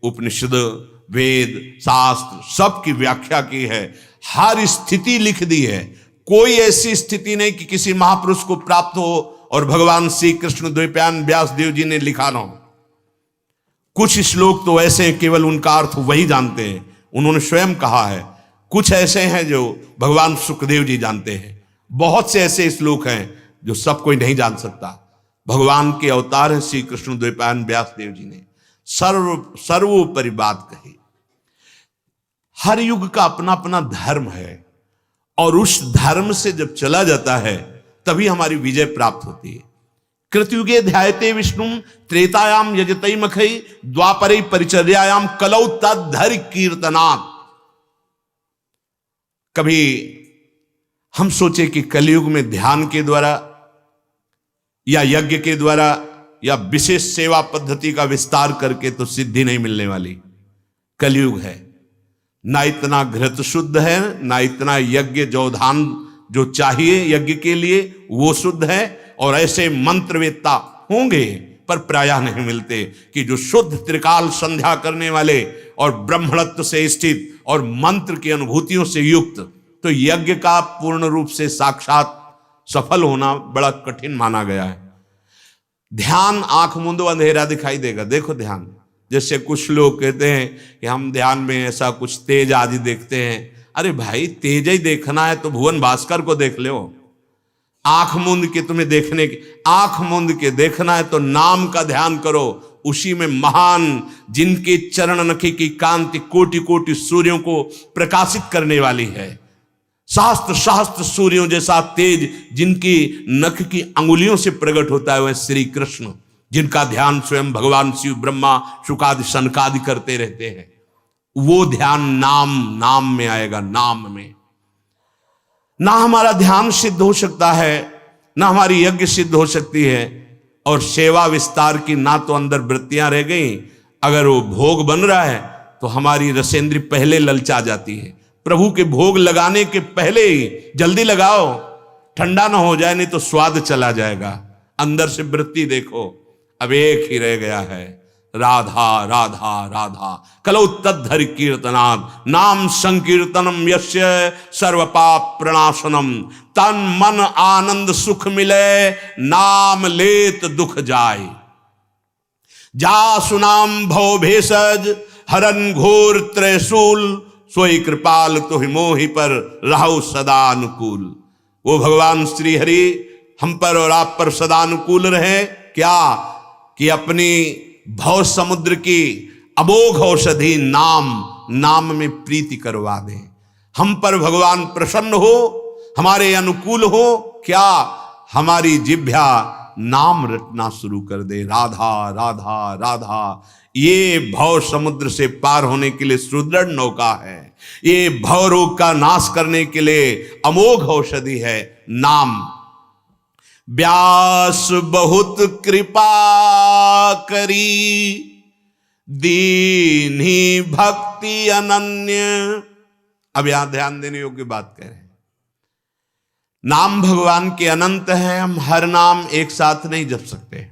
उपनिषद, वेद, शास्त्र सब की व्याख्या की है, हर स्थिति लिख दी है। कोई ऐसी स्थिति नहीं कि किसी महापुरुष को प्राप्त हो और भगवान श्री कृष्ण द्वैपायन व्यासदेव जी ने लिखा ना हो। कुछ श्लोक तो ऐसे हैं केवल उनका अर्थ वही जानते हैं, उन्होंने स्वयं कहा है। कुछ ऐसे हैं जो भगवान सुखदेव जी जानते हैं। बहुत से ऐसे श्लोक हैं जो सब कोई नहीं जान सकता। भगवान के अवतार है श्री कृष्ण द्वैपायन व्यासदेव जी ने सर्वोपरि बात कही। हर युग का अपना अपना धर्म है, और उस धर्म से जब चला जाता है तभी हमारी विजय प्राप्त होती है। कृतयुगे ध्यायते विष्णु, त्रेतायाम यजते मखई, द्वापरे परिचर्यायाम कलौ तद्धरि कीर्तनात्। कभी हम सोचे कि कलयुग में ध्यान के द्वारा या यज्ञ के द्वारा या विशेष सेवा पद्धति का विस्तार करके तो सिद्धि नहीं मिलने वाली। कलयुग है, ना इतना घृत शुद्ध है, ना इतना यज्ञ जौधान जो चाहिए यज्ञ के लिए वो शुद्ध है, और ऐसे मंत्रवेत्ता होंगे पर प्रायः नहीं मिलते कि जो शुद्ध त्रिकाल संध्या करने वाले और ब्रह्मणत्व से स्थित और मंत्र की अनुभूतियों से युक्त। तो यज्ञ का पूर्ण रूप से साक्षात सफल होना बड़ा कठिन माना गया है। ध्यान आंख मूंदो अंधेरा दिखाई देगा। देखो ध्यान, जैसे कुछ लोग कहते हैं कि हम ध्यान में ऐसा कुछ तेज आदि देखते हैं। अरे भाई, तेज ही देखना है तो भुवन भास्कर को देख लो। आंख मूंद के तुम्हें देखने की, आंख मूंद के देखना है तो नाम का ध्यान करो। उसी में महान, जिनके चरण नखी की कांति कोटि कोटि सूर्यों को प्रकाशित करने वाली है, सहस्त्र सहस्त्र सूर्यों जैसा तेज जिनकी नख की अंगुलियों से प्रकट होता है, वह श्री कृष्ण, जिनका ध्यान स्वयं भगवान शिव, ब्रह्मा, शुकादि, सनकादि करते रहते हैं। वो ध्यान नाम में आएगा। नाम में ना हमारा ध्यान सिद्ध हो सकता है, ना हमारी यज्ञ सिद्ध हो सकती है, और सेवा विस्तार की ना तो अंदर वृत्तियां रह गई। अगर वो भोग बन रहा है तो हमारी रसेंद्री पहले ललचा जाती है। प्रभु के भोग लगाने के पहले ही जल्दी लगाओ, ठंडा ना हो जाए, नहीं तो स्वाद चला जाएगा। अंदर से वृत्ति देखो, अब एक ही रह गया है, राधा राधा राधा। कलौ तद्धरि कीर्तनात्, नाम संकीर्तनम यस्य सर्व पाप प्रणाशनम। तन मन आनंद सुख मिले, नाम लेत दुख जाय। जा सुनाम भव भेषज, हरन घोर त्रैशूल। सोई कृपाल तुहि मोहि पर, रहो सदा अनुकूल। वो भगवान श्री हरि हम पर और आप पर सदा अनुकूल रहे। क्या कि अपनी भव समुद्र की अमोघ औषधि नाम में प्रीति करवा दें। हम पर भगवान प्रसन्न हो, हमारे अनुकूल हो। क्या हमारी जिह्वा नाम रटना शुरू कर दे, राधा राधा राधा। ये भव समुद्र से पार होने के लिए सुदृढ़ नौका है। ये भव रोग का नाश करने के लिए अमोघ औषधि है नाम। व्यास बहुत कृपा करी, दीन्ही भक्ति अनन्य। अब यहां ध्यान देने योग्य बात कह रहे हैं। नाम भगवान के अनंत है, हम हर नाम एक साथ नहीं जप सकते।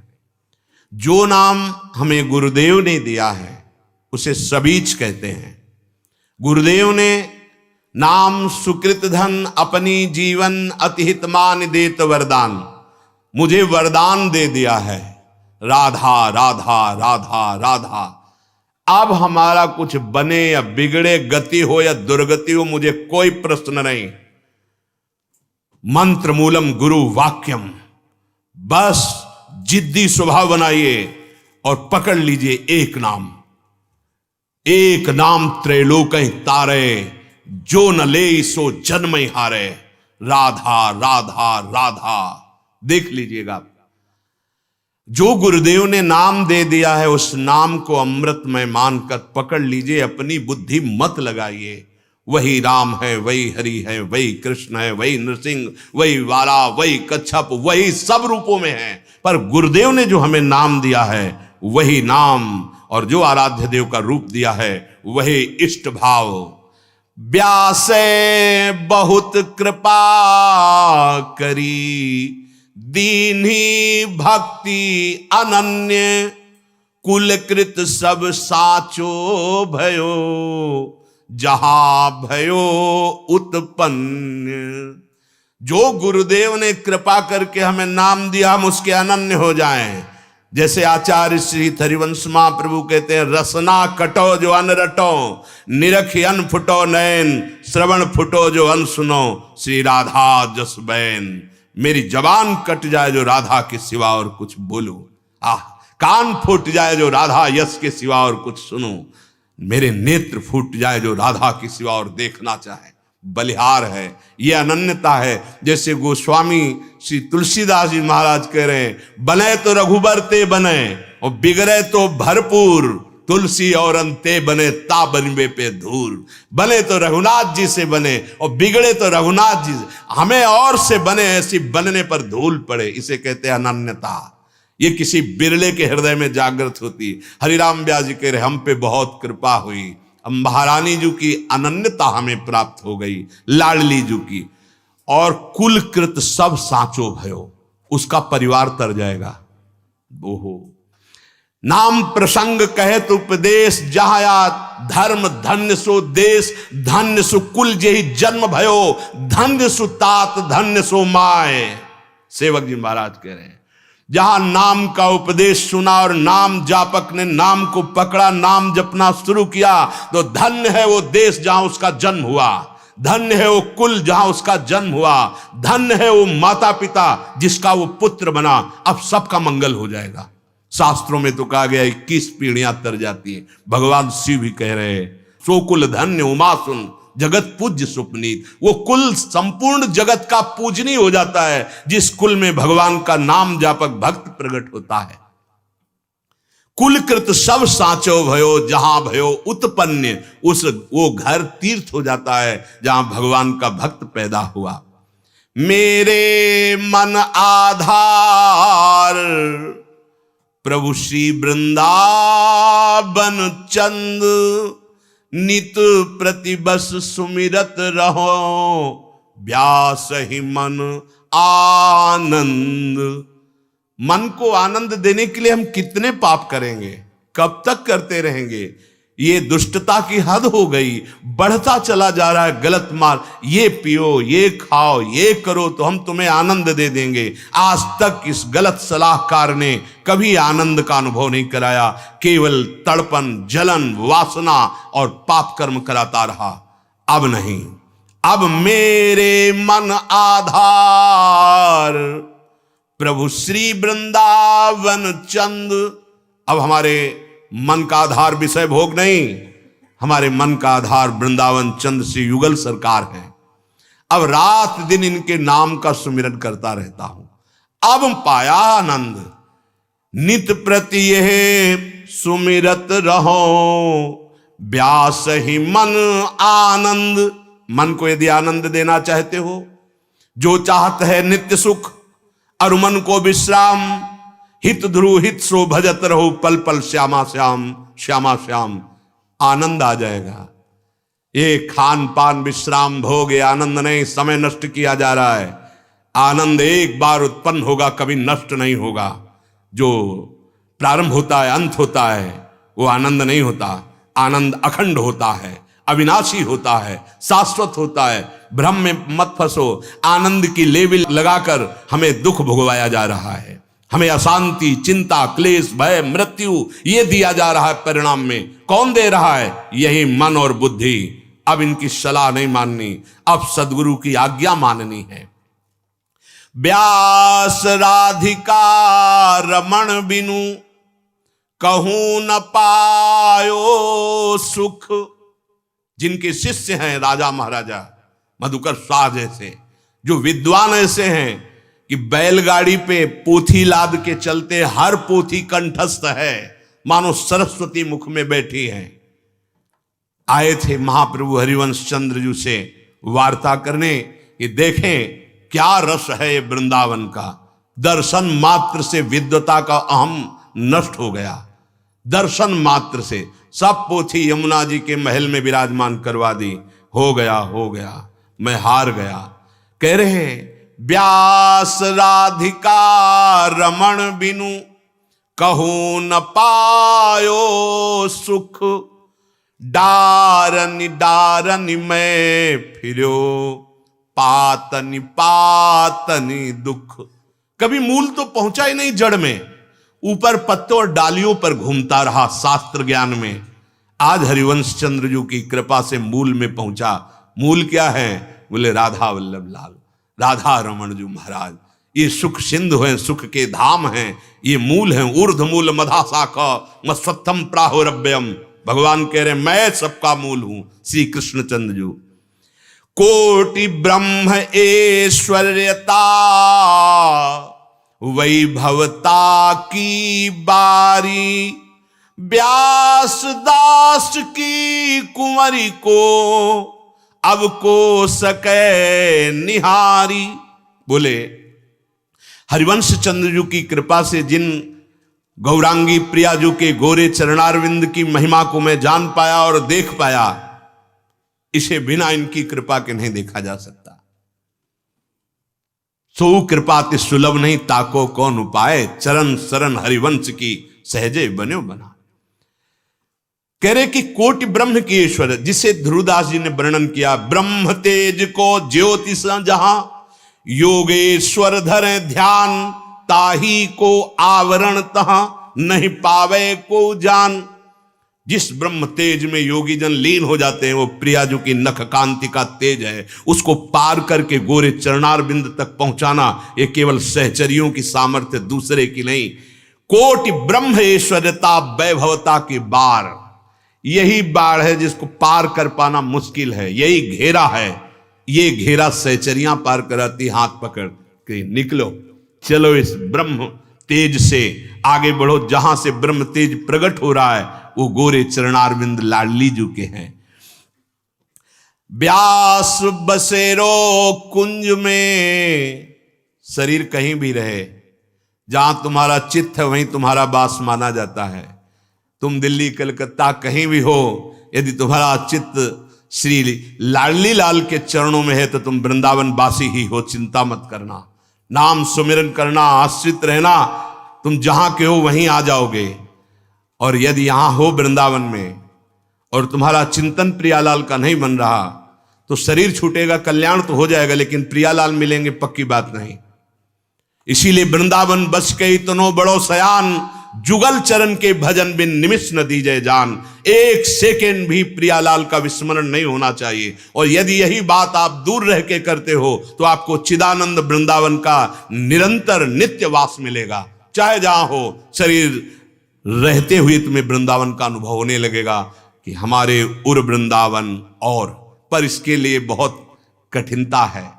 जो नाम हमें गुरुदेव ने दिया है उसे सबीच कहते हैं। गुरुदेव ने नाम सुकृत धन अपनी जीवन अतिहित मान देत वरदान, मुझे वरदान दे दिया है, राधा राधा राधा राधा। अब हमारा कुछ बने या बिगड़े, गति हो या दुर्गति हो, मुझे कोई प्रश्न नहीं। मंत्र मूलम गुरु वाक्यम। बस जिद्दी स्वभाव बनाइए और पकड़ लीजिए एक नाम। एक नाम त्रैलोक तारे, जो न ले सो जन्म हारे। राधा राधा राधा। देख लीजिएगा, जो गुरुदेव ने नाम दे दिया है उस नाम को अमृतमय मानकर पकड़ लीजिए, अपनी बुद्धि मत लगाइए। वही राम है, वही हरि है, वही कृष्ण है, वही नृसिंह, वही वाला, वही कच्छप, वही सब रूपों में है। पर गुरुदेव ने जो हमें नाम दिया है वही नाम, और जो आराध्य देव का रूप दिया है वही इष्ट भाव। व्यासे बहुत कृपा करी, दीन्ही भक्ति अनन्य, कुलकृत सब साचो भयो, जहां भयो उत्पन्न। जो गुरुदेव ने कृपा करके हमें नाम दिया हम उसके अनन्य हो जाएं। जैसे आचार्य श्री हरिवंश महाप्रभु कहते हैं, रसना कटो जो अन रटो, निरखि अन फुटो नैन, श्रवण फुटो जो अन सुनो, श्री राधा जस बैन। मेरी जबान कट जाए जो राधा के सिवा और कुछ बोलूं, कान फूट जाए जो राधा यश के सिवा और कुछ सुनूं, मेरे नेत्र फूट जाए जो राधा के सिवा और देखना चाहे। बलिहार है, ये अनन्यता है। जैसे गोस्वामी श्री तुलसीदास जी महाराज कह रहे हैं, बने तो रघुबर ते बने और बिगड़े तो भरपूर, तुलसी और अंते बने ता बनबे पे धूल। बने तो रघुनाथ जी से बने और बिगड़े तो रघुनाथ जी से, हमें और से बने ऐसी बनने पर धूल पड़े। इसे कहते हैं अनन्यता। ये किसी बिरले के हृदय में जागृत होती। हरिराम व्यास जी कह रहे, हम पे बहुत कृपा हुई, अब महारानी जी की अनन्यता हमें प्राप्त हो गई, लाडली जी की। और कुलकृत सब साचो भयो, उसका परिवार तर जाएगा। ओहो, नाम प्रसंग कहे तो उपदेश, जहाया धर्म धन्य सो देश, धन्य सो कुल जेहि जन्म भयो, धन्य सो तात धन्य सो माय। सेवक जी महाराज कह रहे हैं, जहां नाम का उपदेश सुना और नाम जापक ने नाम को पकड़ा, नाम जपना शुरू किया, तो धन्य है वो देश जहां उसका जन्म हुआ, धन्य है वो कुल जहां उसका जन्म हुआ, धन्य है वो माता पिता जिसका वो पुत्र बना। अब सबका मंगल हो जाएगा। शास्त्रों में तो कहा गया 21 पीढ़ियां तर जाती है। भगवान शिव भी कह रहे हैं, सो कुल धन्य उमा सुन, जगत पूज्य सुपनीत। वो कुल संपूर्ण जगत का पूजनीय हो जाता है जिस कुल में भगवान का नाम जापक भक्त प्रकट होता है। कुलकृत सब साचो भयो, जहां भयो उत्पन्न, उस वो घर तीर्थ हो जाता है जहां भगवान का भक्त पैदा हुआ। मेरे मन आधार प्रभु श्री वृंदावन चंद, नित प्रतिबस सुमिरत रहो, व्यास ही मन आनंद। मन को आनंद देने के लिए हम कितने पाप करेंगे, कब तक करते रहेंगे। ये दुष्टता की हद हो गई, बढ़ता चला जा रहा है गलत मार्ग। ये पियो, ये खाओ, ये करो तो हम तुम्हें आनंद दे देंगे। आज तक इस गलत सलाहकार ने कभी आनंद का अनुभव नहीं कराया, केवल तड़पन, जलन, वासना और पाप कर्म कराता रहा। अब नहीं, अब मेरे मन आधार प्रभु श्री वृंदावन चंद। अब हमारे मन का आधार विषय भोग नहीं, हमारे मन का आधार वृंदावन चंद श्री युगल सरकार है। अब रात दिन इनके नाम का सुमिरन करता रहता हूं, अब पाया आनंद। नित प्रति यह सुमिरत रहो, व्यास ही मन आनंद। मन को यदि आनंद देना चाहते हो, जो चाहत है नित्य सुख और मन को विश्राम, हित ध्रुव हित सो भजत रहो, पल पल श्यामा श्याम श्यामा श्याम, आनंद आ जाएगा। ये खान पान विश्राम भोग, ये आनंद नहीं, समय नष्ट किया जा रहा है। आनंद एक बार उत्पन्न होगा, कभी नष्ट नहीं होगा। जो प्रारंभ होता है, अंत होता है, वो आनंद नहीं होता। आनंद अखंड होता है, अविनाशी होता है, शाश्वत होता है। भ्रम में मत फंसो। आनंद की लेविल लगाकर हमें दुख भोगवाया जा रहा है, हमें अशांति, चिंता, क्लेश, भय, मृत्यु ये दिया जा रहा है। परिणाम में कौन दे रहा है? यही मन और बुद्धि। अब इनकी सलाह नहीं माननी, अब सदगुरु की आज्ञा माननी है। व्यास राधिका रमण बिनु कहूं न पायो सुख। जिनके शिष्य हैं राजा महाराजा, मधुकर शाह जैसे, जो विद्वान ऐसे हैं कि बैलगाड़ी पे पोथी लाद के चलते, हर पोथी कंठस्थ है, मानो सरस्वती मुख में बैठी है। आए थे महाप्रभु हरिवंश चंद्र जी से वार्ता करने कि देखें क्या रस है ये वृंदावन का। दर्शन मात्र से विद्वता का अहम नष्ट हो गया। दर्शन मात्र से सब पोथी यमुना जी के महल में विराजमान करवा दी। हो गया, मैं हार गया। कह रहे व्यास राधिका रमण बिनु कहूं न पायो सुख, डारनि डारनि मैं फिरो पातनि पातनि दुख। कभी मूल तो पहुंचा ही नहीं जड़ में, ऊपर पत्तों और डालियों पर घूमता रहा शास्त्र ज्ञान में। आज हरिवंश चंद्र जी की कृपा से मूल में पहुंचा। मूल क्या है? बोले राधा वल्लभ लाल, राधा रमण जी महाराज। ये सुख सिंधु हैं, सुख के धाम हैं, ये मूल हैं। ऊर्ध मूल मधा शाखा मस्वत्थम प्राहुरभ्यम। भगवान कह रहे मैं सबका मूल हूं। श्री कृष्ण चंद्र जी कोटि ब्रह्म ऐश्वर्यता वैभवता की बारी, व्यास दास की कुंवरी को अब को सके निहारी। बोले हरिवंश चंद्र जी की कृपा से जिन गौरांगी प्रिया जी के गोरे चरणारविंद की महिमा को मैं जान पाया और देख पाया, इसे बिना इनकी कृपा के नहीं देखा जा सकता। सो कृपा ते सुलभ नहीं ताको कौन उपाय, चरण शरण हरिवंश की सहजे बन्यो बना। कह रहे कि कोटि ब्रह्म की ईश्वर, जिसे ध्रुवदास जी ने वर्णन किया, ब्रह्म तेज को ज्योति जहां, योगेश्वर धरे ध्यान, ताही को आवरण तहां, नहीं पावे को जान। जिस ब्रह्म तेज में योगी जन लीन हो जाते हैं, वो प्रिया जो की नख कांति का तेज है, उसको पार करके गोरे चरणार बिंद तक पहुंचाना, ये केवल सहचरियों की सामर्थ्य, दूसरे की नहीं। कोटि ब्रह्म ऐश्वर्यता वैभवता की बार, यही बाढ़ है जिसको पार कर पाना मुश्किल है। यही घेरा है, ये घेरा सहचरियां पार कराती, हाथ पकड़ के निकलो, चलो इस ब्रह्म तेज से आगे बढ़ो। जहां से ब्रह्म तेज प्रकट हो रहा है वो गोरे चरणारविंद लाडली जी के हैं। व्यास बसेरो कुंज में, शरीर कहीं भी रहे, जहां तुम्हारा चित्त है वहीं तुम्हारा वास माना जाता है। तुम दिल्ली कलकत्ता कहीं भी हो, यदि तुम्हारा चित्त श्री लाडली लाल के चरणों में है तो तुम वृंदावन वासी ही हो। चिंता मत करना, नाम सुमिरन करना, आश्रित रहना, तुम जहां के हो वहीं आ जाओगे। और यदि यहां हो वृंदावन में और तुम्हारा चिंतन प्रियालाल का नहीं बन रहा तो शरीर छूटेगा, कल्याण तो हो जाएगा लेकिन प्रियालाल मिलेंगे पक्की बात नहीं। इसीलिए वृंदावन बस के इतनो बड़ो सयान, जुगल चरण के भजन बिन निमिष न दीजय जान। एक सेकेंड भी प्रियालाल का विस्मरण नहीं होना चाहिए। और यदि यही बात आप दूर रह के करते हो तो आपको चिदानंद वृंदावन का निरंतर नित्य वास मिलेगा। चाहे जहां हो, शरीर रहते हुए तुम्हें वृंदावन का अनुभव होने लगेगा कि हमारे उर वृंदावन। और पर इसके लिए बहुत कठिनता है।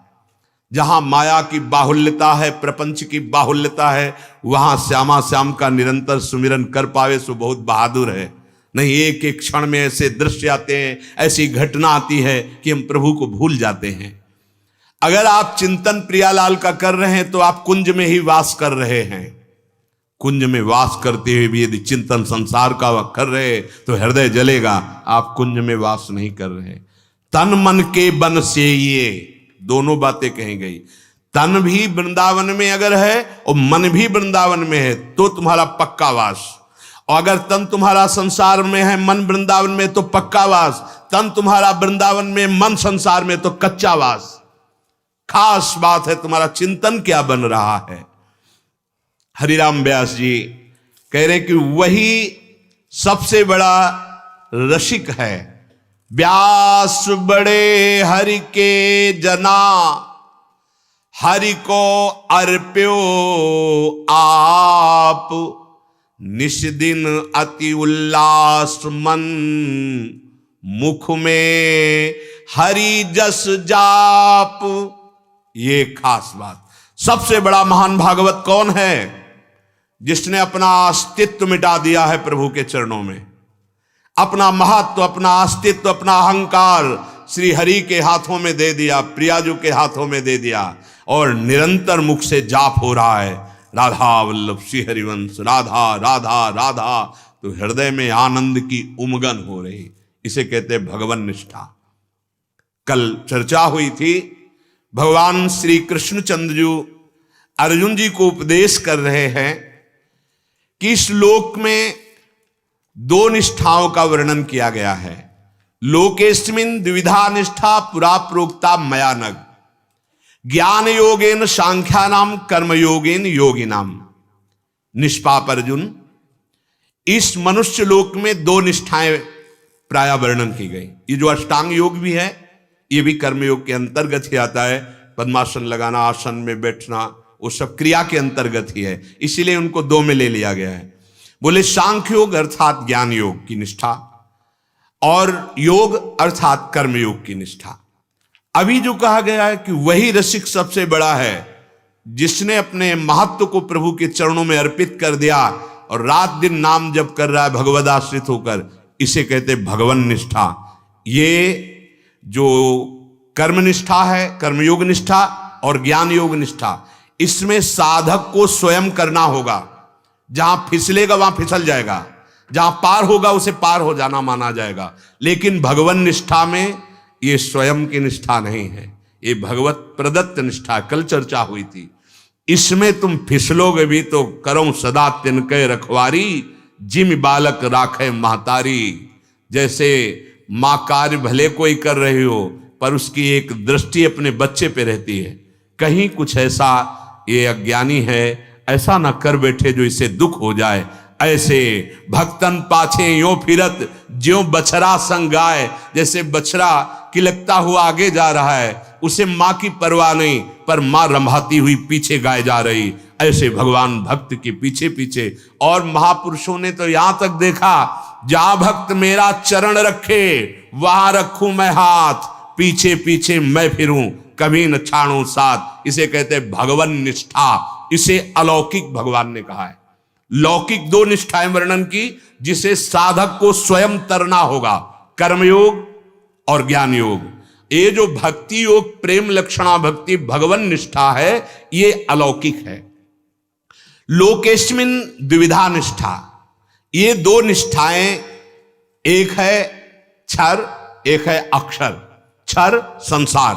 जहां माया की बाहुल्यता है, प्रपंच की बाहुल्यता है, वहां श्यामा श्याम का निरंतर सुमिरन कर पावे सो बहुत बहादुर है। नहीं, एक एक क्षण में ऐसे दृश्य आते हैं, ऐसी घटना आती है कि हम प्रभु को भूल जाते हैं। अगर आप चिंतन प्रियालाल का कर रहे हैं तो आप कुंज में ही वास कर रहे हैं। कुंज में वास करते हुए भी यदि चिंतन संसार का कर रहे तो हृदय जलेगा। आप कुंज में वास नहीं कर रहे। तन मन के बन से, ये दोनों बातें कही गई। तन भी वृंदावन में अगर है और मन भी वृंदावन में है तो तुम्हारा पक्का वास। और अगर तन तुम्हारा संसार में है, मन वृंदावन में, तो पक्का वास। तन तुम्हारा वृंदावन में, मन संसार में, तो कच्चा वास। खास बात है तुम्हारा चिंतन क्या बन रहा है। हरिराम व्यास जी कह रहे कि वही सबसे बड़ा रसिक है। व्यास बड़े हरि के जना, हरि को अर्प्यो आप, निश दिन अति उल्लास मन, मुख में हरि जस जाप। ये खास बात, सबसे बड़ा महान भागवत कौन है? जिसने अपना अस्तित्व मिटा दिया है प्रभु के चरणों में, अपना महत्व, अपना अस्तित्व, अपना अहंकार श्री हरि के हाथों में दे दिया, प्रियाजू के हाथों में दे दिया, और निरंतर मुख से जाप हो रहा है राधा वल्लभ श्री हरिवंश, राधा राधा राधा। तो हृदय में आनंद की उमगन हो रही, इसे कहते भगवन निष्ठा। कल चर्चा हुई थी, भगवान श्री कृष्णचंद्र जी अर्जुन जी को उपदेश कर रहे हैं कि इस लोक में दो निष्ठाओं का वर्णन किया गया है। लोकेस्मिन् द्विविधा निष्ठा पुरा प्रोक्ता मया नघ, ज्ञान योगेन सांख्यानाम कर्म योगेन योगिनाम। निष्पाप अर्जुन, इस मनुष्य लोक में दो निष्ठाएं प्राय वर्णन की गई। ये जो अष्टांग योग भी है, ये भी कर्मयोग के अंतर्गत ही आता है। पद्मासन लगाना, आसन में बैठना, वो सब क्रिया के अंतर्गत ही है, इसीलिए उनको दो में ले लिया गया है। बोले सांख्य योग अर्थात ज्ञान योग की निष्ठा, और योग अर्थात कर्मयोग की निष्ठा। अभी जो कहा गया है कि वही रसिक सबसे बड़ा है, जिसने अपने महत्व को प्रभु के चरणों में अर्पित कर दिया और रात दिन नाम जप कर रहा है भगवदाश्रित होकर, इसे कहते भगवन निष्ठा। ये जो कर्म निष्ठा है, कर्मयोग निष्ठा और ज्ञान योग निष्ठा, इसमें साधक को स्वयं करना होगा। जहां फिसलेगा वहां फिसल जाएगा, जहां पार होगा उसे पार हो जाना माना जाएगा। लेकिन भगवन निष्ठा में ये स्वयं की निष्ठा नहीं है, ये भगवत प्रदत्त निष्ठा। कल चर्चा हुई थी, इसमें तुम फिसलोगे भी तो करो सदा तिनके रखवारी, जिम बालक राखे महतारी। जैसे मां कार्य भले कोई कर रही हो, पर उसकी एक दृष्टि अपने बच्चे पे रहती है। कहीं कुछ ऐसा ये अज्ञानी है, ऐसा ना कर बैठे जो इसे दुख हो जाए। ऐसे भक्तन पाछे यो फिरत ज्यों बछड़ा संग गाय। जैसे बछड़ा किलकता हुआ आगे जा रहा है, उसे मां की परवाह नहीं, पर मां रंभाती हुई पीछे गाय जा रही। ऐसे भगवान भक्त के पीछे पीछे। और महापुरुषों ने तो यहां तक देखा, जहां भक्त मेरा चरण रखे वहां रखूं मैं हाथ, पीछे पीछे मैं फिरूं कभी न छाड़ूं साथ। इसे कहते भगवन निष्ठा। इसे अलौकिक भगवान ने कहा है। लौकिक दो निष्ठाएं वर्णन की, जिसे साधक को स्वयं तरना होगा, कर्मयोग और ज्ञान योग। ये जो भक्ति योग, प्रेम लक्षणा भक्ति भगवन निष्ठा है, ये अलौकिक है। लोकेस्मिन् द्विविधा निष्ठा, ये दो निष्ठाएं, एक है क्षर, एक है अक्षर। क्षर संसार,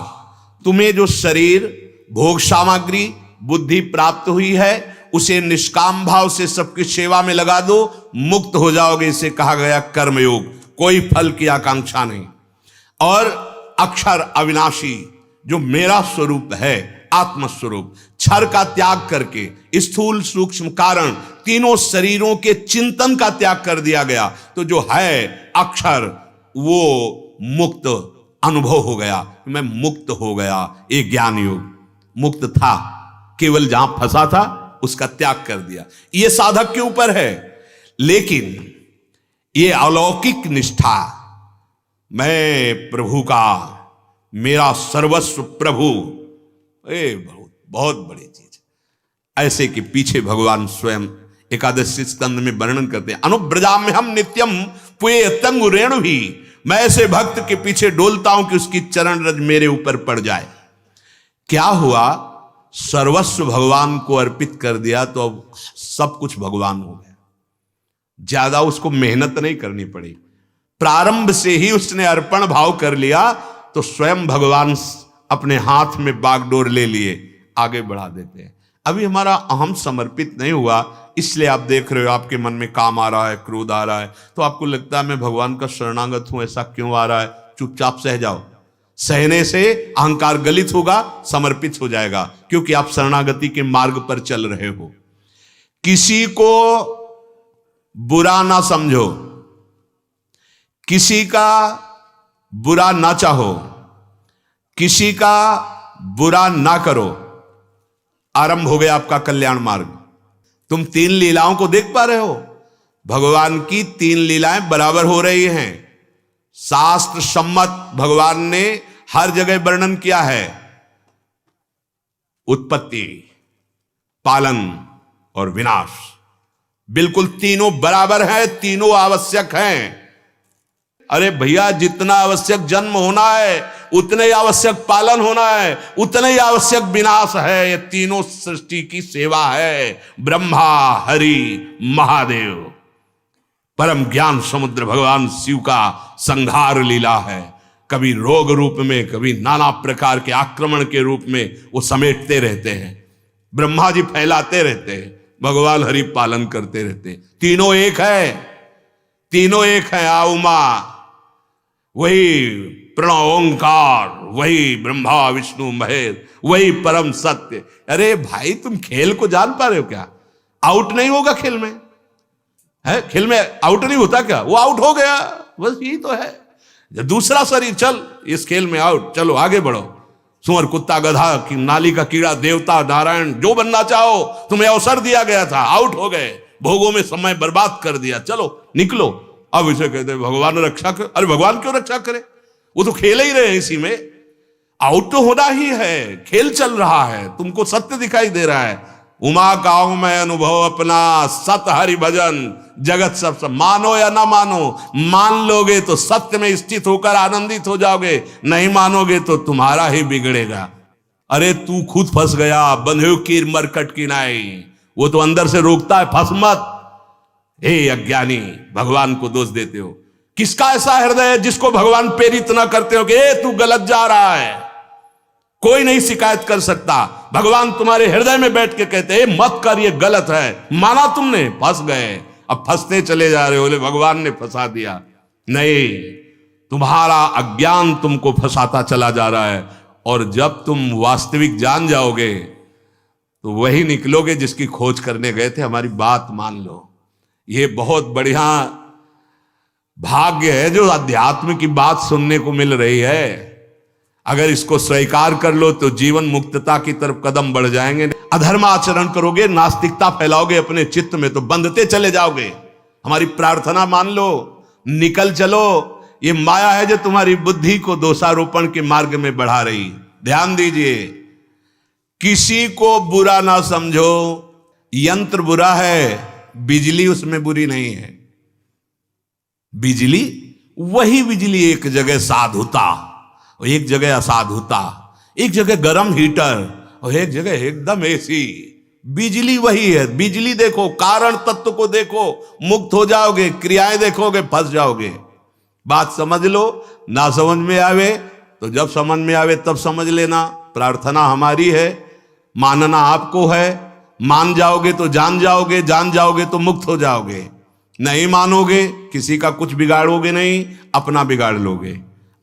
तुम्हें जो शरीर, भोग सामग्री, बुद्धि प्राप्त हुई है, उसे निष्काम भाव से सबकी सेवा में लगा दो, मुक्त हो जाओगे। इसे कहा गया कर्मयोग, कोई फल की आकांक्षा नहीं। और अक्षर अविनाशी, जो मेरा स्वरूप है, आत्मस्वरूप, क्षर का त्याग करके स्थूल सूक्ष्म कारण तीनों शरीरों के चिंतन का त्याग कर दिया गया, तो जो है अक्षर वो मुक्त अनुभव हो गया। मैं मुक्त हो गया। ये ज्ञान योग। मुक्त था, केवल जहां फंसा था उसका त्याग कर दिया। ये साधक के ऊपर है। लेकिन ये अलौकिक निष्ठा, मैं प्रभु का, मेरा सर्वस्व प्रभु, बहुत बड़ी चीज। ऐसे कि पीछे भगवान स्वयं एकादशी स्कंद में वर्णन करते हैं, अनुब्रजा में हम नित्यम पुए तंग रेणु ही। मैं ऐसे भक्त के पीछे डोलता हूं कि उसकी चरण रज मेरे ऊपर पड़ जाए। क्या हुआ? सर्वस्व भगवान को अर्पित कर दिया तो अब सब कुछ भगवान हो गया। ज्यादा उसको मेहनत नहीं करनी पड़ी। प्रारंभ से ही उसने अर्पण भाव कर लिया, तो स्वयं भगवान अपने हाथ में बागडोर ले लिए, आगे बढ़ा देते हैं। अभी हमारा अहम समर्पित नहीं हुआ, इसलिए आप देख रहे हो आपके मन में काम आ रहा है, क्रोध आ रहा है, तो आपको लगता है मैं भगवान का शरणागत हूं, ऐसा क्यों आ रहा है? चुपचाप सह जाओ। सहने से अहंकार गलित होगा, समर्पित हो जाएगा, क्योंकि आप शरणागति के मार्ग पर चल रहे हो। किसी को बुरा ना समझो, किसी का बुरा ना चाहो, किसी का बुरा ना करो। आरंभ हो गया आपका कल्याण मार्ग। तुम तीन लीलाओं को देख पा रहे हो? भगवान की तीन लीलाएं बराबर हो रही हैं। शास्त्र सम्मत भगवान ने हर जगह वर्णन किया है। उत्पत्ति, पालन और विनाश। बिल्कुल तीनों बराबर है, तीनों आवश्यक हैं। अरे भैया, जितना आवश्यक जन्म होना है उतने ही आवश्यक पालन होना है, उतने ही आवश्यक विनाश है। ये तीनों सृष्टि की सेवा है। ब्रह्मा, हरि, महादेव, परम ज्ञान समुद्र भगवान शिव का संहार लीला है। कभी रोग रूप में, कभी नाना प्रकार के आक्रमण के रूप में वो समेटते रहते हैं। ब्रह्मा जी फैलाते रहते हैं, भगवान हरि पालन करते रहते हैं। तीनों एक है, तीनों एक है। आ उमा, वही प्रणव ओंकार, वही ब्रह्मा विष्णु महेश, वही परम सत्य। अरे भाई, तुम खेल को जान पा रहे हो क्या? आउट नहीं होगा खेल में, है? खेल में आउट नहीं होता क्या? वो आउट हो गया, बस यही तो है। दूसरा शरीर, चल इस खेल में आउट, चलो आगे बढ़ो। सुअर, कुत्ता, गधा, नाली का कीड़ा, देवता, नारायण, जो बनना चाहो, तुम्हें अवसर दिया गया था, आउट हो गए, भोगों में समय बर्बाद कर दिया, चलो निकलो। अब इसे कहते हैं भगवान रक्षा कर। अरे भगवान क्यों रक्षा करे? वो तो खेल ही रहे हैं इसी में। आउट तो होना ही है, खेल चल रहा है, तुमको सत्य दिखाई दे रहा है। उमा गाँव में अनुभव अपना, सत हरि भजन जगत सब सब। मानो या ना मानो, मान लोगे तो सत्य में स्थित होकर आनंदित हो जाओगे, नहीं मानोगे तो तुम्हारा ही बिगड़ेगा। अरे तू खुद फंस गया, बंधे कीर मरकट की नाई, वो तो अंदर से रोकता है, फंस मत। हे अज्ञानी, भगवान को दोष देते हो। किसका ऐसा हृदय है जिसको भगवान प्रेरित ना करते हो कि तू गलत जा रहा है? कोई नहीं शिकायत कर सकता। भगवान तुम्हारे हृदय में बैठ के कहते हैं मत कर, ये गलत है। माना तुमने, फंस गए, अब फंसते चले जा रहे हो। बोले भगवान ने फंसा दिया। नहीं, तुम्हारा अज्ञान तुमको फंसाता चला जा रहा है। और जब तुम वास्तविक जान जाओगे तो वही निकलोगे जिसकी खोज करने गए थे। हमारी बात मान लो, ये बहुत बढ़िया भाग्य है जो अध्यात्म की बात सुनने को मिल रही है। अगर इसको स्वीकार कर लो तो जीवन मुक्तता की तरफ कदम बढ़ जाएंगे। अधर्म आचरण करोगे, नास्तिकता फैलाओगे अपने चित्त में, तो बंधते चले जाओगे। हमारी प्रार्थना मान लो, निकल चलो। ये माया है जो तुम्हारी बुद्धि को दोषारोपण के मार्ग में बढ़ा रही। ध्यान दीजिए, किसी को बुरा ना समझो। यंत्र बुरा है, बिजली उसमें बुरी नहीं है। बिजली, वही बिजली एक जगह साधुता और एक जगह असाधुता, एक जगह गर्म हीटर और एक जगह एकदम एसी। बिजली वही है। बिजली देखो, कारण तत्व को देखो, मुक्त हो जाओगे। क्रियाएं देखोगे, फंस जाओगे। बात समझ लो। ना समझ में आवे तो जब समझ में आवे तब समझ लेना। प्रार्थना हमारी है, मानना आपको है। मान जाओगे तो जान जाओगे, जान जाओगे तो मुक्त हो जाओगे। नहीं मानोगे, किसी का कुछ बिगाड़ोगे नहीं, अपना बिगाड़ लोगे।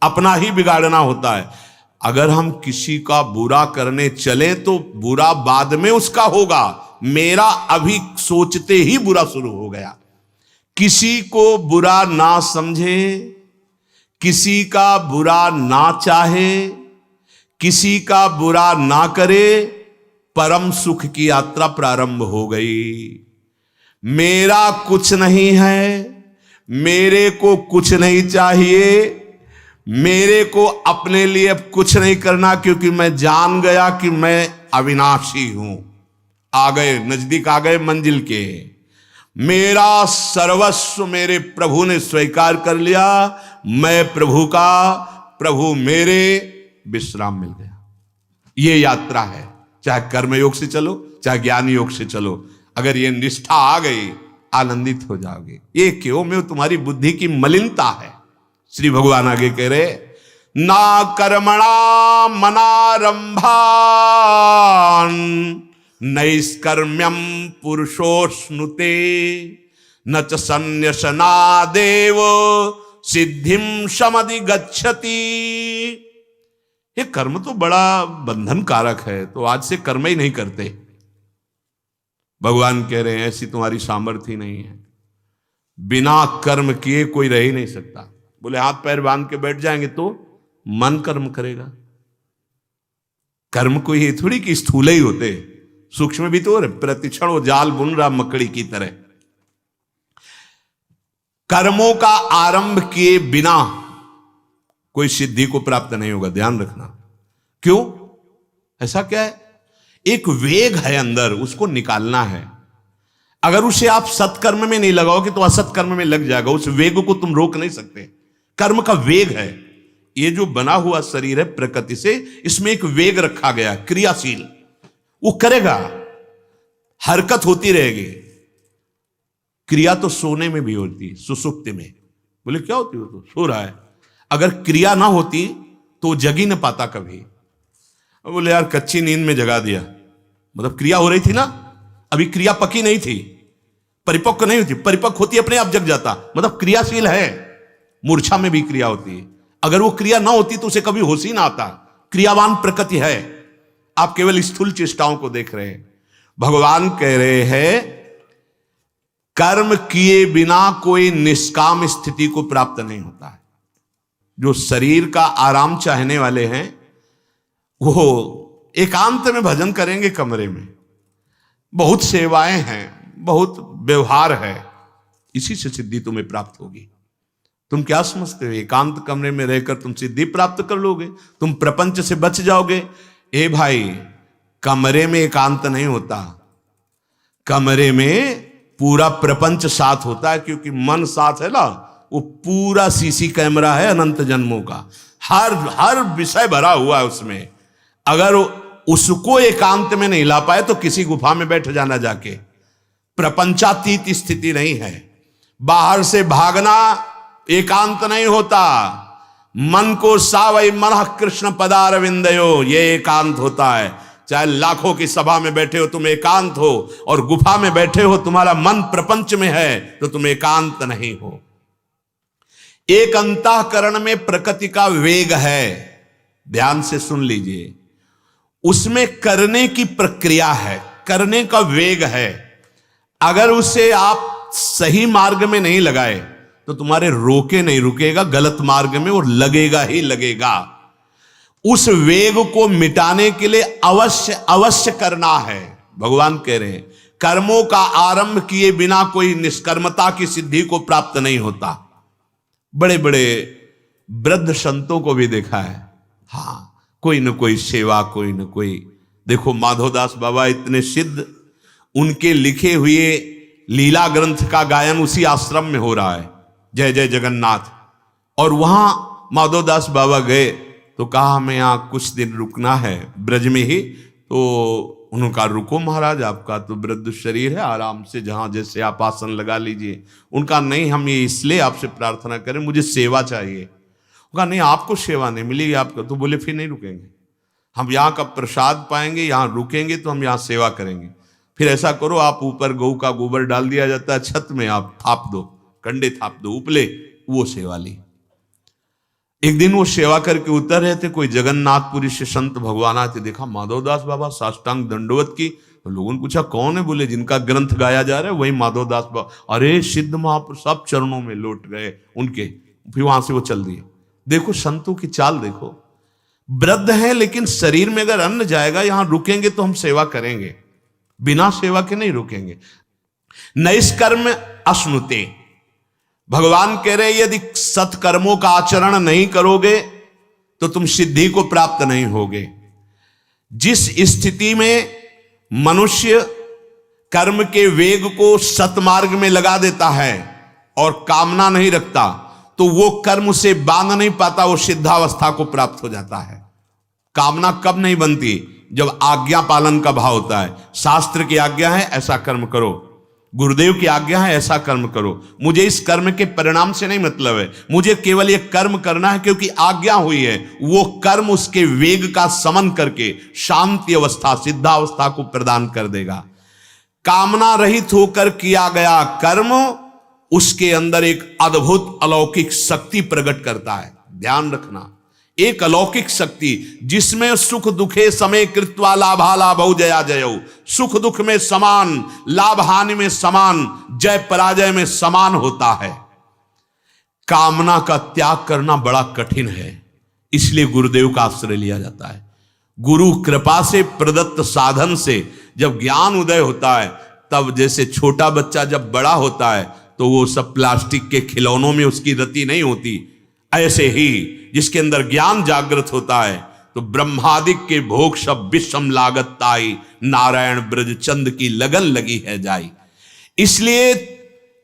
अपना ही बिगाड़ना होता है। अगर हम किसी का बुरा करने चले तो बुरा बाद में उसका होगा। मेरा अभी सोचते ही बुरा शुरू हो गया। किसी को बुरा ना समझे, किसी का बुरा ना चाहे, किसी का बुरा ना करे, परम सुख की यात्रा प्रारंभ हो गई। मेरा कुछ नहीं है, मेरे को कुछ नहीं चाहिए, मेरे को अपने लिए अब कुछ नहीं करना, क्योंकि मैं जान गया कि मैं अविनाशी हूं। आ गए, नजदीक आ गए मंजिल के। मेरा सर्वस्व मेरे प्रभु ने स्वीकार कर लिया। मैं प्रभु का, प्रभु मेरे, विश्राम मिल गया। ये यात्रा है। चाहे कर्म योग से चलो, चाहे ज्ञान योग से चलो, अगर ये निष्ठा आ गई, आनंदित हो जाओगे। ये क्यों में तुम्हारी बुद्धि की मलिनता है। श्री भगवान आगे कह रहे, ना कर्मणा मनारंभान नैष्कर्म्यम पुरुषोष्णुते न च संन्यसना देव सिद्धिम समधि गच्छति। ये कर्म तो बड़ा बंधन कारक है, तो आज से कर्म ही नहीं करते। भगवान कह रहे हैं ऐसी तुम्हारी सामर्थ्य नहीं है। बिना कर्म किए कोई रह ही नहीं सकता। बोले हाथ पैर बांध के बैठ जाएंगे तो मन कर्म करेगा। कर्म कोई ये थोड़ी कि स्थूल ही होते, सूक्ष्म भी तो। प्रतिक्षण वो जाल बुन रहा मकड़ी की तरह। कर्मों का आरंभ किए बिना कोई सिद्धि को प्राप्त नहीं होगा। ध्यान रखना। क्यों? ऐसा क्या है? एक वेग है अंदर, उसको निकालना है। अगर उसे आप सत्कर्म में नहीं लगाओगे तो असत्कर्म में लग जाएगा। उस वेग को तुम रोक नहीं सकते। कर्म का वेग है। ये जो बना हुआ शरीर है प्रकृति से, इसमें एक वेग रखा गया, क्रियाशील, वो करेगा, हरकत होती रहेगी। क्रिया तो सोने में भी होती, सुसुप्ति में। बोले क्या होती हो? तो सो रहा है। अगर क्रिया ना होती तो जग ही ना पाता कभी। बोले यार कच्ची नींद में जगा दिया, मतलब क्रिया हो रही थी ना, अभी क्रिया पकी नहीं थी, परिपक्व नहीं होती। परिपक्व होती अपने आप जग जाता, मतलब क्रियाशील है। मूर्छा में भी क्रिया होती है। अगर वो क्रिया ना होती तो उसे कभी होश ही ना आता। क्रियावान प्रकृति है, आप केवल स्थूल चेष्टाओं को देख रहे हैं। भगवान कह रहे हैं कर्म किए बिना कोई निष्काम स्थिति को प्राप्त नहीं होता है। जो शरीर का आराम चाहने वाले हैं वो एकांत में भजन करेंगे, कमरे में बहुत सेवाएं हैं, बहुत व्यवहार है, इसी से सिद्धि तुम्हें प्राप्त होगी। तुम क्या समझते हो एकांत कमरे में रहकर तुम सिद्धि प्राप्त कर लोगे? तुम प्रपंच से बच जाओगे? ए भाई, कमरे में एकांत नहीं होता, कमरे में पूरा प्रपंच साथ होता है। क्योंकि मन साथ है ना, वो पूरा सीसी कैमरा है अनंत जन्मों का, हर विषय भरा हुआ है उसमें। अगर उसको एकांत में नहीं ला पाए तो किसी गुफा में बैठ जाना जाके। प्रपंचातीत स्थिति नहीं है। बाहर से भागना एकांत नहीं होता। मन को सावई मनः कृष्ण पदारविंदयो, ये एकांत होता है। चाहे लाखों की सभा में बैठे हो तुम एकांत हो, और गुफा में बैठे हो तुम्हारा मन प्रपंच में है तो तुम एकांत नहीं हो। एक अंतःकरण में प्रकृति का वेग है, ध्यान से सुन लीजिए। उसमें करने की प्रक्रिया है, करने का वेग है। अगर उसे आप सही मार्ग में नहीं लगाए तो तुम्हारे रोके नहीं रुकेगा, गलत मार्ग में वो लगेगा ही लगेगा। उस वेग को मिटाने के लिए अवश्य करना है। भगवान कह रहे हैं कर्मों का आरंभ किए बिना कोई निष्कर्मता की सिद्धि को प्राप्त नहीं होता। बड़े बड़े वृद्ध संतों को भी देखा है, हाँ, कोई न कोई सेवा, कोई न कोई। देखो माधवदास बाबा इतने सिद्ध, उनके लिखे हुए लीला ग्रंथ का गायन उसी आश्रम में हो रहा है, जय जय जगन्नाथ। और वहां माधवदास बाबा गए तो कहा हमें यहाँ कुछ दिन रुकना है ब्रज में ही। तो उन्होंने कहा रुको महाराज, आपका तो वृद्ध शरीर है, आराम से जहाँ जैसे आप आसन लगा लीजिए। उनका नहीं, हम ये इसलिए आपसे प्रार्थना करें, मुझे सेवा चाहिए। उनका नहीं, आपको सेवा नहीं मिलेगी आपका। तो बोले फिर नहीं रुकेंगे, हम यहाँ का प्रसाद पाएंगे, यहाँ रुकेंगे तो हम यहाँ सेवा करेंगे। फिर ऐसा करो, आप ऊपर गऊ का गोबर डाल दिया जाता है छत में, आप थाप दो, कंडे थाप दो, उपले, वो सेवा ली। एक दिन वो सेवा करके उतर रहे थे, कोई जगन्नाथपुरी से संत भगवान आते, देखा माधवदास बाबा साष्टांग दंडवत की। तो लोगों ने पूछा कौन है? बोले जिनका ग्रंथ गाया जा रहा है वही माधवदास बाबा। अरे सिद्ध महापुरुष, सब चरणों में लौट गए उनके। फिर वहां से वो चल दिए। देखो संतों की चाल देखो, वृद्ध है लेकिन शरीर में अगर अन्न जाएगा, यहां रुकेंगे तो हम सेवा करेंगे, बिना सेवा के नहीं रुकेंगे। नैष्कर्म अश्नुते, भगवान कह रहे यदि सत्कर्मों का आचरण नहीं करोगे तो तुम सिद्धि को प्राप्त नहीं होगे। जिस स्थिति में मनुष्य कर्म के वेग को सतमार्ग में लगा देता है और कामना नहीं रखता, तो वो कर्म उसे बांध नहीं पाता, वो सिद्धावस्था को प्राप्त हो जाता है। कामना कब नहीं बनती? जब आज्ञा पालन का भाव होता है। शास्त्र की आज्ञा है ऐसा कर्म करो, गुरुदेव की आज्ञा है ऐसा कर्म करो, मुझे इस कर्म के परिणाम से नहीं मतलब है, मुझे केवल ये कर्म करना है क्योंकि आज्ञा हुई है। वो कर्म उसके वेग का समन करके शांति अवस्था, सिद्धावस्था को प्रदान कर देगा। कामना रहित होकर किया गया कर्म उसके अंदर एक अद्भुत अलौकिक शक्ति प्रकट करता है। ध्यान रखना, एक अलौकिक शक्ति जिसमें सुख दुखे समय कृत्वा लाभा लाभौ जया जयौ, सुख दुख में समान, लाभ हानि में समान, जय पराजय में समान होता है। कामना का त्याग करना बड़ा कठिन है, इसलिए गुरुदेव का आश्रय लिया जाता है। गुरु कृपा से प्रदत्त साधन से जब ज्ञान उदय होता है, तब जैसे छोटा बच्चा जब बड़ा होता है तो वो सब प्लास्टिक के खिलौनों में उसकी रति नहीं होती, ऐसे ही जिसके अंदर ज्ञान जागृत होता है तो ब्रह्मादिक के भोग सब विषम लागत ताई, नारायण ब्रज चंद की लगन लगी है जाई। इसलिए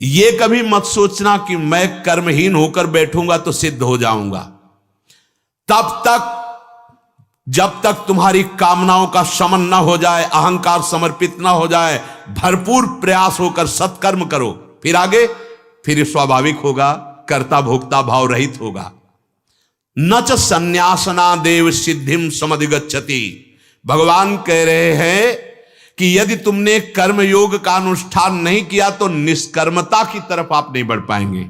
ये कभी मत सोचना कि मैं कर्महीन होकर बैठूंगा तो सिद्ध हो जाऊंगा। तब तक जब तक तुम्हारी कामनाओं का शमन न हो जाए, अहंकार समर्पित न हो जाए, भरपूर प्रयास होकर सत्कर्म करो, फिर आगे फिर स्वाभाविक होगा, कर्ता भोक्ता भाव रहित होगा। न च संन्यासना देव सिद्धिम समधिगच्छति। भगवान कह रहे हैं कि यदि तुमने कर्म योग का अनुष्ठान नहीं किया तो निष्कर्मता की तरफ आप नहीं बढ़ पाएंगे।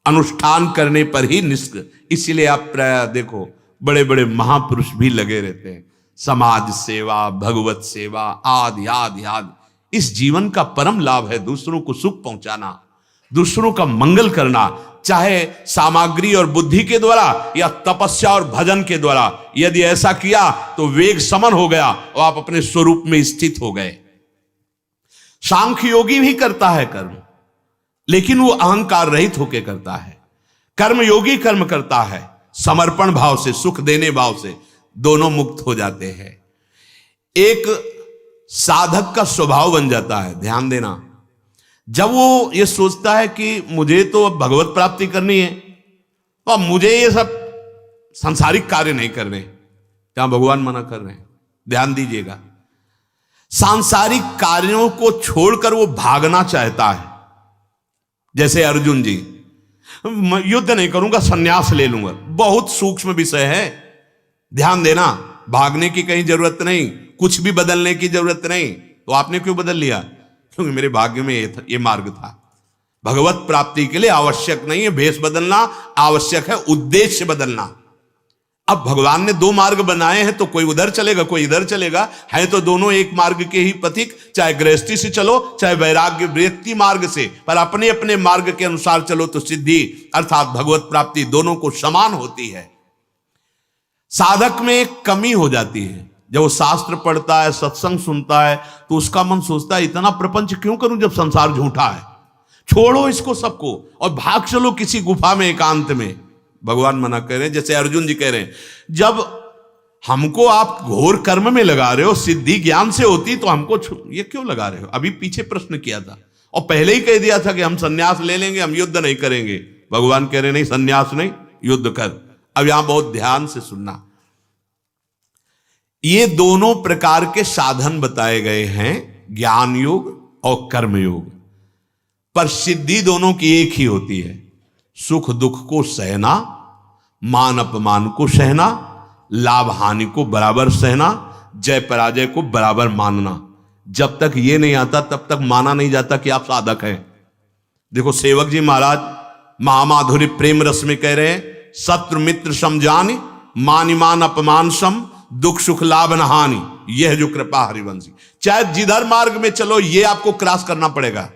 अनुष्ठान करने पर ही इसीलिए आप देखो बड़े बड़े महापुरुष भी लगे रहते हैं, समाज सेवा, भगवत सेवा आदि आदि आदि। इस जीवन का परम लाभ है दूसरों को सुख पहुंचाना, दूसरों का मंगल करना, चाहे सामग्री और बुद्धि के द्वारा या तपस्या और भजन के द्वारा। यदि ऐसा किया तो वेग समन हो गया और आप अपने स्वरूप में स्थित हो गए। सांख्य योगी भी करता है कर्म, लेकिन वो अहंकार रहित होकर करता है। कर्म योगी कर्म करता है समर्पण भाव से, सुख देने भाव से, दोनों मुक्त हो जाते हैं। एक साधक का स्वभाव बन जाता है, ध्यान देना, जब वो ये सोचता है कि मुझे तो अब भगवत प्राप्ति करनी है और मुझे ये सब सांसारिक कार्य नहीं करने, क्या भगवान मना कर रहे हैं, ध्यान दीजिएगा। सांसारिक कार्यों को छोड़कर वो भागना चाहता है। जैसे अर्जुन जी, युद्ध नहीं करूंगा, सन्यास ले लूंगा। बहुत सूक्ष्म विषय है, ध्यान देना। भागने की कहीं जरूरत नहीं, कुछ भी बदलने की जरूरत नहीं। तो आपने क्यों बदल लिया? क्योंकि मेरे भाग्य में ये मार्ग था। भगवत प्राप्ति के लिए आवश्यक नहीं है भेष बदलना, आवश्यक है उद्देश्य बदलना। अब भगवान ने दो मार्ग बनाए हैं, तो कोई उधर चलेगा, कोई इधर चलेगा, है तो दोनों एक मार्ग के ही पथिक। चाहे गृहस्थी से चलो, चाहे वैराग्य व्यक्ति मार्ग से, पर अपने अपने मार्ग के अनुसार चलो तो सिद्धि अर्थात भगवत प्राप्ति दोनों को समान होती है। साधक में एक कमी हो जाती है, जब वो शास्त्र पढ़ता है, सत्संग सुनता है, तो उसका मन सोचता है इतना प्रपंच क्यों करूं जब संसार झूठा है, छोड़ो इसको सबको और भाग चलो किसी गुफा में एकांत में। भगवान मना कर रहे हैं, जैसे अर्जुन जी कह रहे हैं, जब हमको आप घोर कर्म में लगा रहे हो, सिद्धि ज्ञान से होती तो हमको ये क्यों लगा रहे हो? अभी पीछे प्रश्न किया था और पहले ही कह दिया था कि हम सन्यास ले लेंगे, हम युद्ध नहीं करेंगे। भगवान कह रहे नहीं, सन्यास नहीं, युद्ध कर। अब यहां बहुत ध्यान से सुनना, ये दोनों प्रकार के साधन बताए गए हैं, ज्ञान योग और कर्म योग, पर सिद्धि दोनों की एक ही होती है। सुख दुख को सहना, मान अपमान को सहना, लाभ हानि को बराबर सहना, जय पराजय को बराबर मानना। जब तक ये नहीं आता तब तक माना नहीं जाता कि आप साधक हैं। देखो सेवक जी महाराज महामाधुरी प्रेम रस में कह रहे हैं, शत्रु मित्र समझानी, मान ईमान अपमान सम, दुख सुख लाभ न हानि, यह जो कृपा हरिवंशी। चाहे जिधर मार्ग में चलो, ये आपको क्रॉस करना पड़ेगा,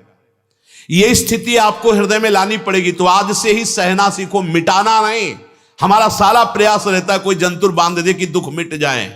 ये स्थिति आपको हृदय में लानी पड़ेगी। तो आज से ही सहना सीखो, मिटाना नहीं। हमारा सारा प्रयास रहता है कोई जंतुर बांध दे कि दुख मिट जाए।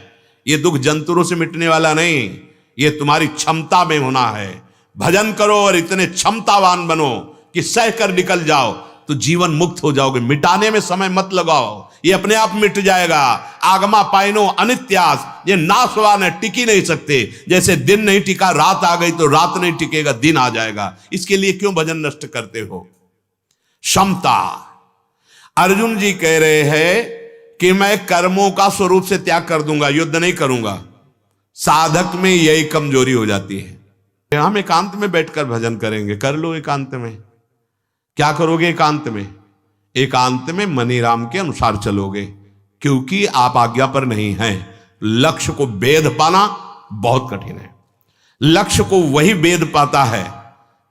ये दुख जंतुरों से मिटने वाला नहीं, ये तुम्हारी क्षमता में होना है। भजन करो और इतने क्षमतावान बनो कि सह कर निकल जाओ, तो जीवन मुक्त हो जाओगे। मिटाने में समय मत लगाओ, ये अपने आप मिट जाएगा। आगमा पाइनो अनित्यास, ये नाशवान है, टिकी नहीं सकते। जैसे दिन नहीं टिका, रात आ गई तो रात नहीं टिकेगा, दिन आ जाएगा। इसके लिए क्यों भजन नष्ट करते हो? क्षमता। अर्जुन जी कह रहे हैं कि मैं कर्मों का स्वरूप से त्याग कर दूंगा, युद्ध नहीं करूंगा। साधक में यही कमजोरी हो जाती है। हम एकांत में बैठकर भजन करेंगे, कर लो एकांत में। क्या करोगे एकांत में? एकांत में मनीराम के अनुसार चलोगे, क्योंकि आप आज्ञा पर नहीं हैं। लक्ष्य को वेद पाना बहुत कठिन है। लक्ष्य को वही वेद पाता है,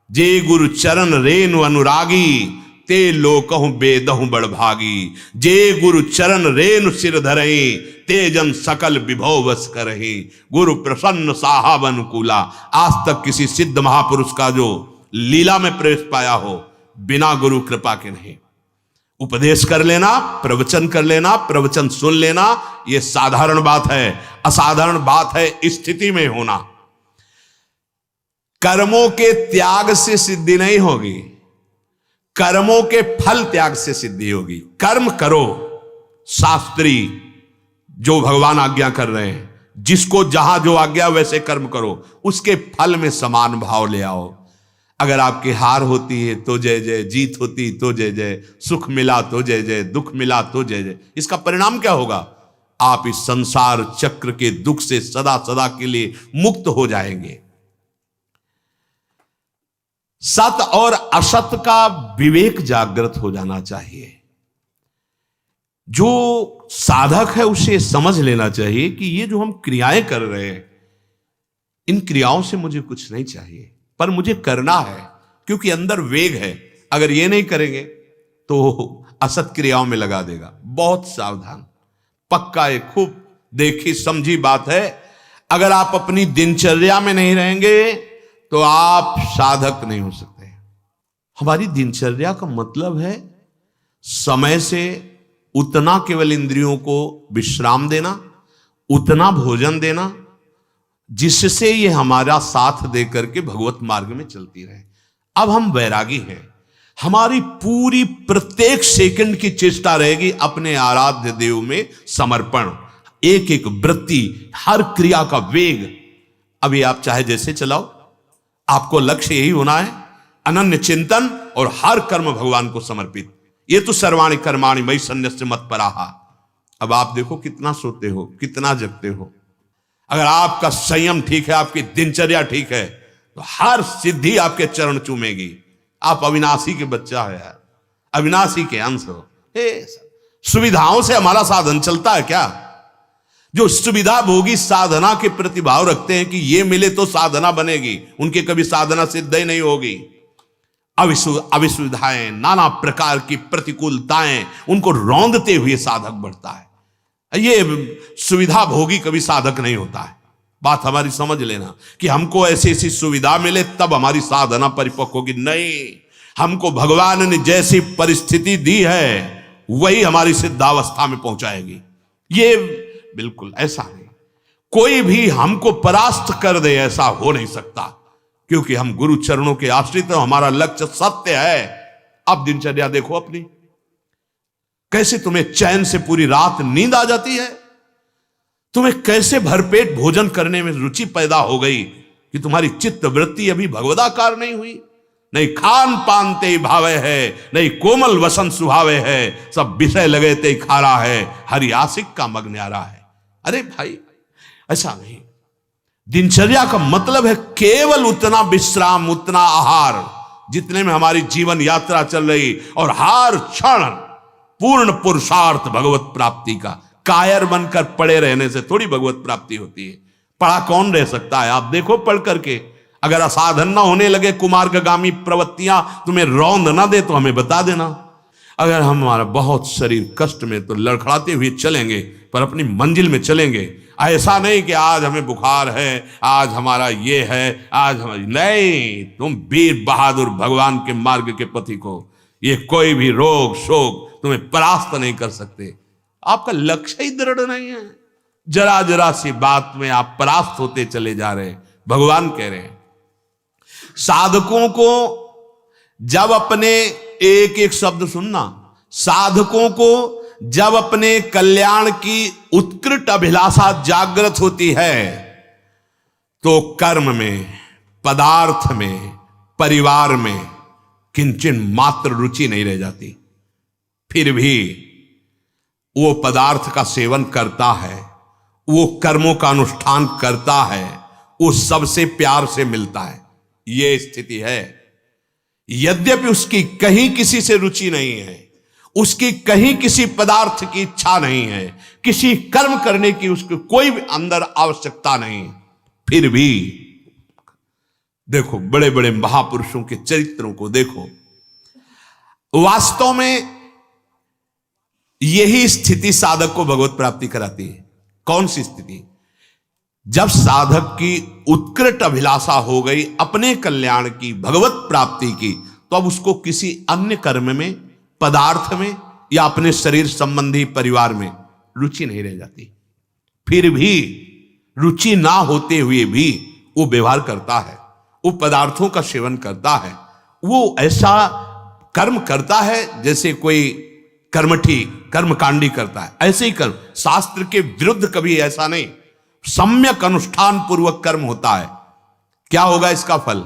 जे गुरु चरण रेणु अनुरागी, ते लोकहु बेदहु बड़भागी। जे गुरु चरण रेणु सिर धरहि, ते जन सकल विभव वश करहि। गुरु प्रसन्न साहब अनुकूला। आज तक किसी सिद्ध महापुरुष का जो लीला में प्रवेश पाया हो, बिना गुरु कृपा के नहीं। उपदेश कर लेना, प्रवचन कर लेना, प्रवचन सुन लेना, यह साधारण बात है। असाधारण बात है स्थिति में होना। कर्मों के त्याग से सिद्धि नहीं होगी, कर्मों के फल त्याग से सिद्धि होगी। कर्म करो, शास्त्री जो भगवान आज्ञा कर रहे हैं, जिसको जहां जो आज्ञा वैसे कर्म करो, उसके फल में समान भाव ले आओ। अगर आपकी हार होती है तो जय जय, जीत होती तो जय जय, सुख मिला तो जय जय, दुख मिला तो जय जय, इसका परिणाम क्या होगा? आप इस संसार चक्र के दुख से सदा सदा के लिए मुक्त हो जाएंगे। सत और असत का विवेक जागृत हो जाना चाहिए। जो साधक है उसे समझ लेना चाहिए कि ये जो हम क्रियाएं कर रहे हैं, इन क्रियाओं से मुझे कुछ नहीं चाहिए, पर मुझे करना है क्योंकि अंदर वेग है। अगर ये नहीं करेंगे तो असत क्रियाओं में लगा देगा। बहुत सावधान, पक्का एक खूब देखी समझी बात है। अगर आप अपनी दिनचर्या में नहीं रहेंगे तो आप साधक नहीं हो सकते। हमारी दिनचर्या का मतलब है समय से उतना केवल इंद्रियों को विश्राम देना, उतना भोजन देना जिससे ये हमारा साथ दे करके भगवत मार्ग में चलती रहे। अब हम वैरागी हैं, हमारी पूरी प्रत्येक सेकंड की चेष्टा रहेगी अपने आराध्य देव में समर्पण, एक एक वृत्ति, हर क्रिया का वेग। अभी आप चाहे जैसे चलाओ, आपको लक्ष्य यही होना है, अनन्य चिंतन और हर कर्म भगवान को समर्पित। ये तो सर्वाणि कर्माणि मयि सन्न्यस्य मत्पराः। अब आप देखो कितना सोते हो, कितना जगते हो। अगर आपका संयम ठीक है, आपकी दिनचर्या ठीक है, तो हर सिद्धि आपके चरण चूमेगी। आप अविनाशी के बच्चा है यार, अविनाशी के अंश हो। सुविधाओं से हमारा साधन चलता है क्या? जो सुविधा भोगी साधना के प्रति भाव रखते हैं कि ये मिले तो साधना बनेगी, उनके कभी साधना सिद्ध ही नहीं होगी। अविसुविधाएं, नाना प्रकार की प्रतिकूलताएं, उनको रौंदते हुए साधक बढ़ता है। ये सुविधा भोगी कभी साधक नहीं होता है। बात हमारी समझ लेना कि हमको ऐसी ऐसी सुविधा मिले तब हमारी साधना परिपक्व होगी। नहीं, हमको भगवान ने जैसी परिस्थिति दी है वही हमारी सिद्धावस्था में पहुंचाएगी। ये बिल्कुल ऐसा नहीं, कोई भी हमको परास्त कर दे ऐसा हो नहीं सकता, क्योंकि हम गुरु चरणों के आश्रित हैं, हमारा लक्ष्य सत्य है। अब दिनचर्या देखो अपनी, कैसे तुम्हें चैन से पूरी रात नींद आ जाती है, तुम्हें कैसे भरपेट भोजन करने में रुचि पैदा हो गई कि तुम्हारी चित्त वृत्ति अभी भगवदाकार नहीं हुई। नहीं खान पान ते भावे है, नहीं कोमल वसन सुहावे है, सब विषय लगे ते खारा है, हरि आशिक का मग न्यारा है। अरे भाई ऐसा नहीं, दिनचर्या का मतलब है केवल उतना विश्राम, उतना आहार जितने में हमारी जीवन यात्रा चल रही, और हर क्षण पूर्ण पुरुषार्थ भगवत प्राप्ति का। कायर बनकर पड़े रहने से थोड़ी भगवत प्राप्ति होती है। पढ़ा कौन रह सकता है? आप देखो पढ़ करके, अगर असाधन ना होने लगे, कुमार्गामी प्रवृत्तियां तुम्हें रौंद ना दे तो हमें बता देना। अगर हमारा बहुत शरीर कष्ट में, तो लड़खड़ाते हुए चलेंगे पर अपनी मंजिल में चलेंगे। ऐसा नहीं कि आज हमें बुखार है, आज हमारा ये है, आज हमारी नहीं। तुम वीर बहादुर भगवान के मार्ग के पथिक हो। ये कोई भी रोग शोक तुम्हें परास्त नहीं कर सकते। आपका लक्ष्य ही दृढ़ नहीं है, जरा जरा सी बात में आप परास्त होते चले जा रहे हैं। भगवान कह रहे हैं साधकों को जब अपने, एक एक शब्द सुनना, साधकों को जब अपने कल्याण की उत्कृष्ट अभिलाषा जागृत होती है तो कर्म में, पदार्थ में, परिवार में किंचन मात्र रुचि नहीं रह जाती। फिर भी वो पदार्थ का सेवन करता है, वो कर्मों का अनुष्ठान करता है, वो सबसे प्यार से मिलता है। ये स्थिति है। यद्यपि उसकी कहीं किसी से रुचि नहीं है, उसकी कहीं किसी पदार्थ की इच्छा नहीं है, किसी कर्म करने की उसको कोई भी अंदर आवश्यकता नहीं, फिर भी देखो बड़े बड़े महापुरुषों के चरित्रों को देखो। वास्तव में यही स्थिति साधक को भगवत प्राप्ति कराती है। कौन सी स्थिति? जब साधक की उत्कृष्ट अभिलाषा हो गई अपने कल्याण की, भगवत प्राप्ति की, तो अब उसको किसी अन्य कर्म में, पदार्थ में या अपने शरीर संबंधी परिवार में रुचि नहीं रह जाती। फिर भी रुचि ना होते हुए भी वो व्यवहार करता है, वो पदार्थों का सेवन करता है, वो ऐसा कर्म करता है जैसे कोई कर्मठी कर्मकांडी करता है, ऐसे ही कर्म, शास्त्र के विरुद्ध कभी ऐसा नहीं, सम्यक अनुष्ठान पूर्वक कर्म होता है। क्या होगा इसका फल?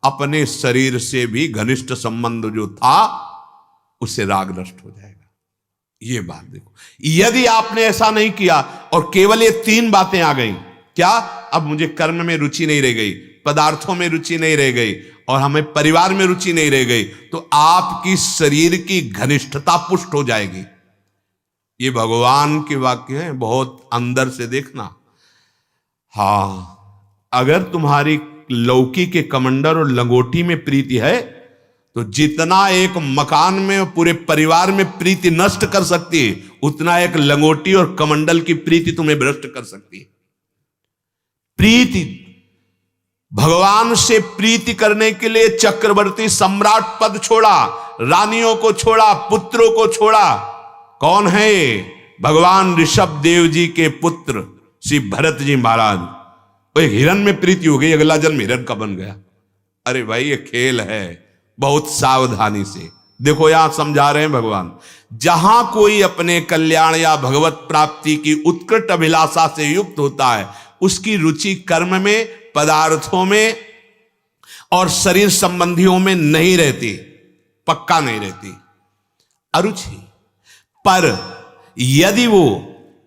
अपने शरीर से भी घनिष्ठ संबंध जो था उससे राग नष्ट हो जाएगा। ये बात देखो, यदि आपने ऐसा नहीं किया और केवल ये 3 बातें आ गई, क्या अब मुझे कर्म में रुचि नहीं रह गई, पदार्थों में रुचि नहीं रह गई और हमें परिवार में रुचि नहीं रह गई, तो आपकी शरीर की घनिष्ठता पुष्ट हो जाएगी। ये भगवान के वाक्य हैं, बहुत अंदर से देखना। हाँ, अगर तुम्हारी लौकी के कमंडल और लंगोटी में प्रीति है तो जितना एक मकान में और पूरे परिवार में प्रीति नष्ट कर सकती है, उतना एक लंगोटी और कमंडल की प्रीति तुम्हें भ्रष्ट कर सकती है। प्रीति, भगवान से प्रीति करने के लिए चक्रवर्ती सम्राट पद छोड़ा, रानियों को छोड़ा, पुत्रों को छोड़ा। कौन है? भगवान ऋषभ देव जी के पुत्र श्री भरत जी महाराज। तो एक हिरण में प्रीति हो गई, अगला जन्म हिरण का बन गया। अरे भाई ये खेल है, बहुत सावधानी से देखो। यहां समझा रहे हैं भगवान, जहां कोई अपने कल्याण या भगवत प्राप्ति की उत्कृष्ट अभिलाषा से युक्त होता है, उसकी रुचि कर्म में, पदार्थों में और शरीर संबंधियों में नहीं रहती, पक्का नहीं रहती, अरुचि। पर यदि वो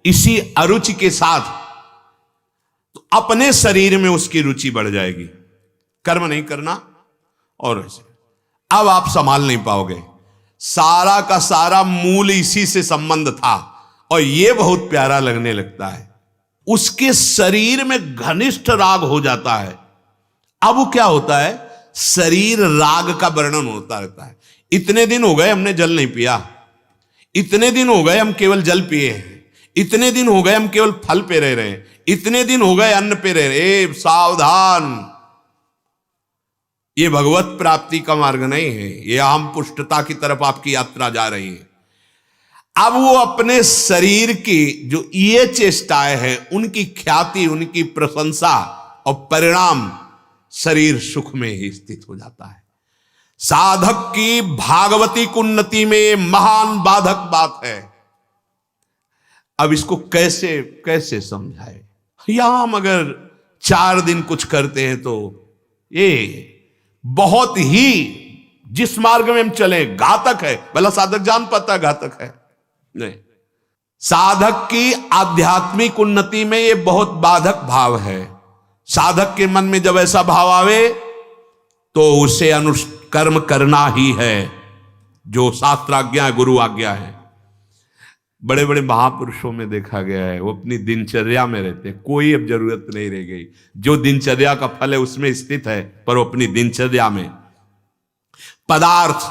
इसी अरुचि के साथ तो अपने शरीर में उसकी रुचि बढ़ जाएगी, कर्म नहीं करना और ऐसे, अब आप संभाल नहीं पाओगे। सारा का सारा मूल इसी से संबंध था और ये बहुत प्यारा लगने लगता है। उसके शरीर में घनिष्ठ राग हो जाता है। अब वो क्या होता है? शरीर राग का वर्णन होता रहता है। इतने दिन हो गए हमने जल नहीं पिया, इतने दिन हो गए हम केवल जल पिए हैं, इतने दिन हो गए हम केवल फल पे रह रहे हैं, इतने दिन हो गए अन्न पे रह रहे। सावधान, ये भगवत प्राप्ति का मार्ग नहीं है, ये आम पुष्टता की तरफ आपकी यात्रा जा रही है। अब वो अपने शरीर की जो ये चेष्टाएं हैं, उनकी ख्याति, उनकी प्रशंसा और परिणाम शरीर सुख में ही स्थित हो जाता है। साधक की भागवती उन्नति में महान बाधक बात है। अब इसको कैसे कैसे समझाए? यहां हम अगर 4 दिन कुछ करते हैं तो ये बहुत ही, जिस मार्ग में हम चले घातक है। भला साधक जान पाता घातक है? नहीं। साधक की आध्यात्मिक उन्नति में ये बहुत बाधक भाव है। साधक के मन में जब ऐसा भाव आवे तो उसे अनुष्कर्म करना ही है, जो शास्त्राज्ञा है, गुरु आज्ञा है। बड़े बड़े महापुरुषों में देखा गया है, वो अपनी दिनचर्या में रहते, कोई अब जरूरत नहीं रह गई। जो दिनचर्या का फल है उसमें स्थित है, पर वो अपनी दिनचर्या में। पदार्थ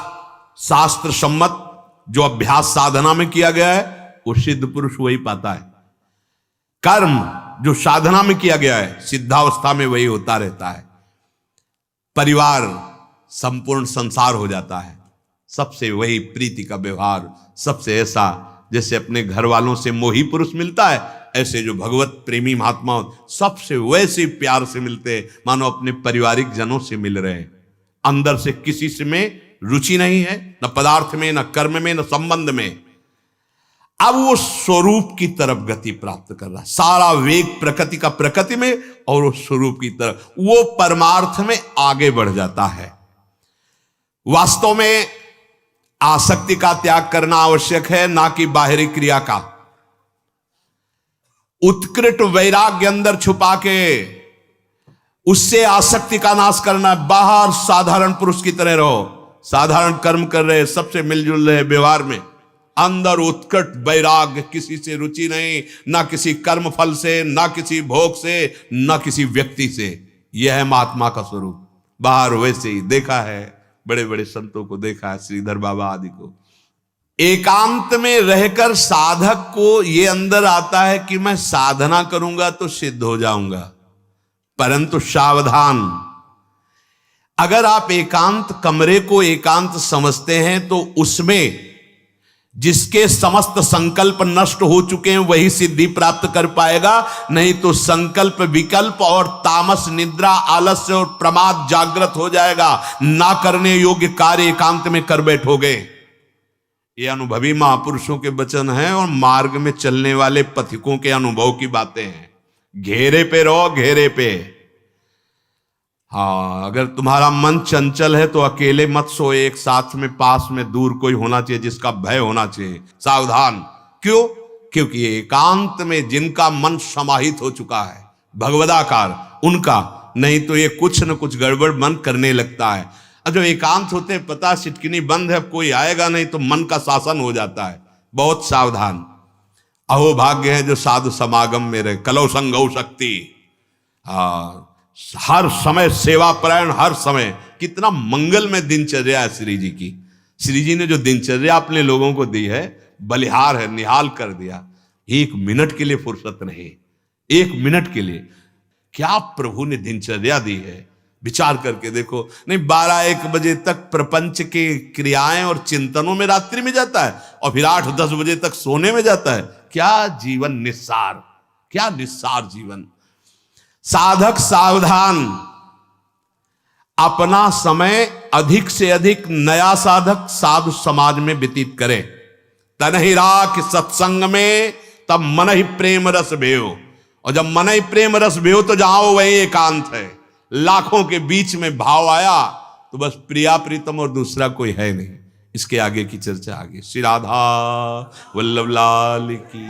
शास्त्र सम्मत जो अभ्यास साधना में किया गया है, वो सिद्ध पुरुष वही पाता है। कर्म जो साधना में किया गया है, सिद्धावस्था में वही होता रहता है। परिवार संपूर्ण संसार हो जाता है, सबसे वही प्रीति का व्यवहार, सबसे ऐसा जैसे अपने घर वालों से मोही पुरुष मिलता है, ऐसे जो भगवत प्रेमी महात्मा सबसे वैसे प्यार से मिलते हैं मानो अपने पारिवारिक जनों से मिल रहे हैं। अंदर से किसी से में रुचि नहीं है, न पदार्थ में, न कर्म में, न संबंध में। अब वो स्वरूप की तरफ गति प्राप्त कर रहा है। सारा वेग प्रकृति का प्रकृति में और वो स्वरूप की तरफ, वो परमार्थ में आगे बढ़ जाता है। वास्तव में आसक्ति का त्याग करना आवश्यक है, ना कि बाहरी क्रिया का। उत्कृष्ट वैराग्य अंदर छुपा के उससे आसक्ति का नाश करना है। बाहर साधारण पुरुष की तरह रहो, साधारण कर्म कर रहे, सबसे मिलजुल रहे व्यवहार में। अंदर उत्कट वैराग्य, किसी से रुचि नहीं, ना किसी कर्म फल से, ना किसी भोग से, ना किसी व्यक्ति से। यह है महात्मा का स्वरूप। बाहर वैसे ही देखा है, बड़े बड़े संतों को देखा है, श्रीधर बाबा आदि को। एकांत में रहकर साधक को ये अंदर आता है कि मैं साधना करूंगा तो सिद्ध हो जाऊंगा। परंतु सावधान, अगर आप एकांत कमरे को एकांत समझते हैं तो उसमें जिसके समस्त संकल्प नष्ट हो चुके हैं वही सिद्धि प्राप्त कर पाएगा। नहीं तो संकल्प विकल्प और तामस, निद्रा, आलस्य और प्रमाद जागृत हो जाएगा। ना करने योग्य कार्य एकांत में कर बैठोगे। ये अनुभवी महापुरुषों के वचन हैं और मार्ग में चलने वाले पथिकों के अनुभव की बातें हैं। घेरे पे रहो, घेरे पे। हाँ, अगर तुम्हारा मन चंचल है तो अकेले मत सो, एक साथ में पास में दूर कोई होना चाहिए जिसका भय होना चाहिए। सावधान। क्यों? क्योंकि एकांत में जिनका मन समाहित हो चुका है भगवदाकार, उनका, नहीं तो ये कुछ न कुछ गड़बड़ मन करने लगता है। और जो एकांत होते हैं, पता सिटकिनी बंद है, कोई आएगा नहीं, तो मन का शासन हो जाता है। बहुत सावधान। अहो भाग्य है जो साधु समागम में रहे। कलौ संगौ शक्ति। हाँ, हर समय सेवा परायण, हर समय। कितना मंगलमय दिनचर्या है श्री जी की। श्री जी ने जो दिनचर्या अपने लोगों को दी है, बलिहार है, निहाल कर दिया। एक मिनट के लिए फुर्सत नहीं, एक मिनट के लिए। क्या प्रभु ने दिनचर्या दी है, विचार करके देखो। नहीं, 12-1 बजे तक प्रपंच की क्रियाएं और चिंतनों में रात्रि में जाता है और फिर 8-10 बजे तक सोने में जाता है। क्या जीवन निस्सार, क्या निस्सार जीवन। साधक सावधान। अपना समय अधिक से अधिक नया साधक साधु समाज में व्यतीत करे। तन ही राख सत्संग में, तब मन ही प्रेम रस भेव। और जब मन ही प्रेम रस भेव तो जहां वही एकांत है। लाखों के बीच में भाव आया तो बस प्रिया प्रीतम और दूसरा कोई है नहीं। इसके आगे की चर्चा आगे। श्री राधा वल्लभ लाल की।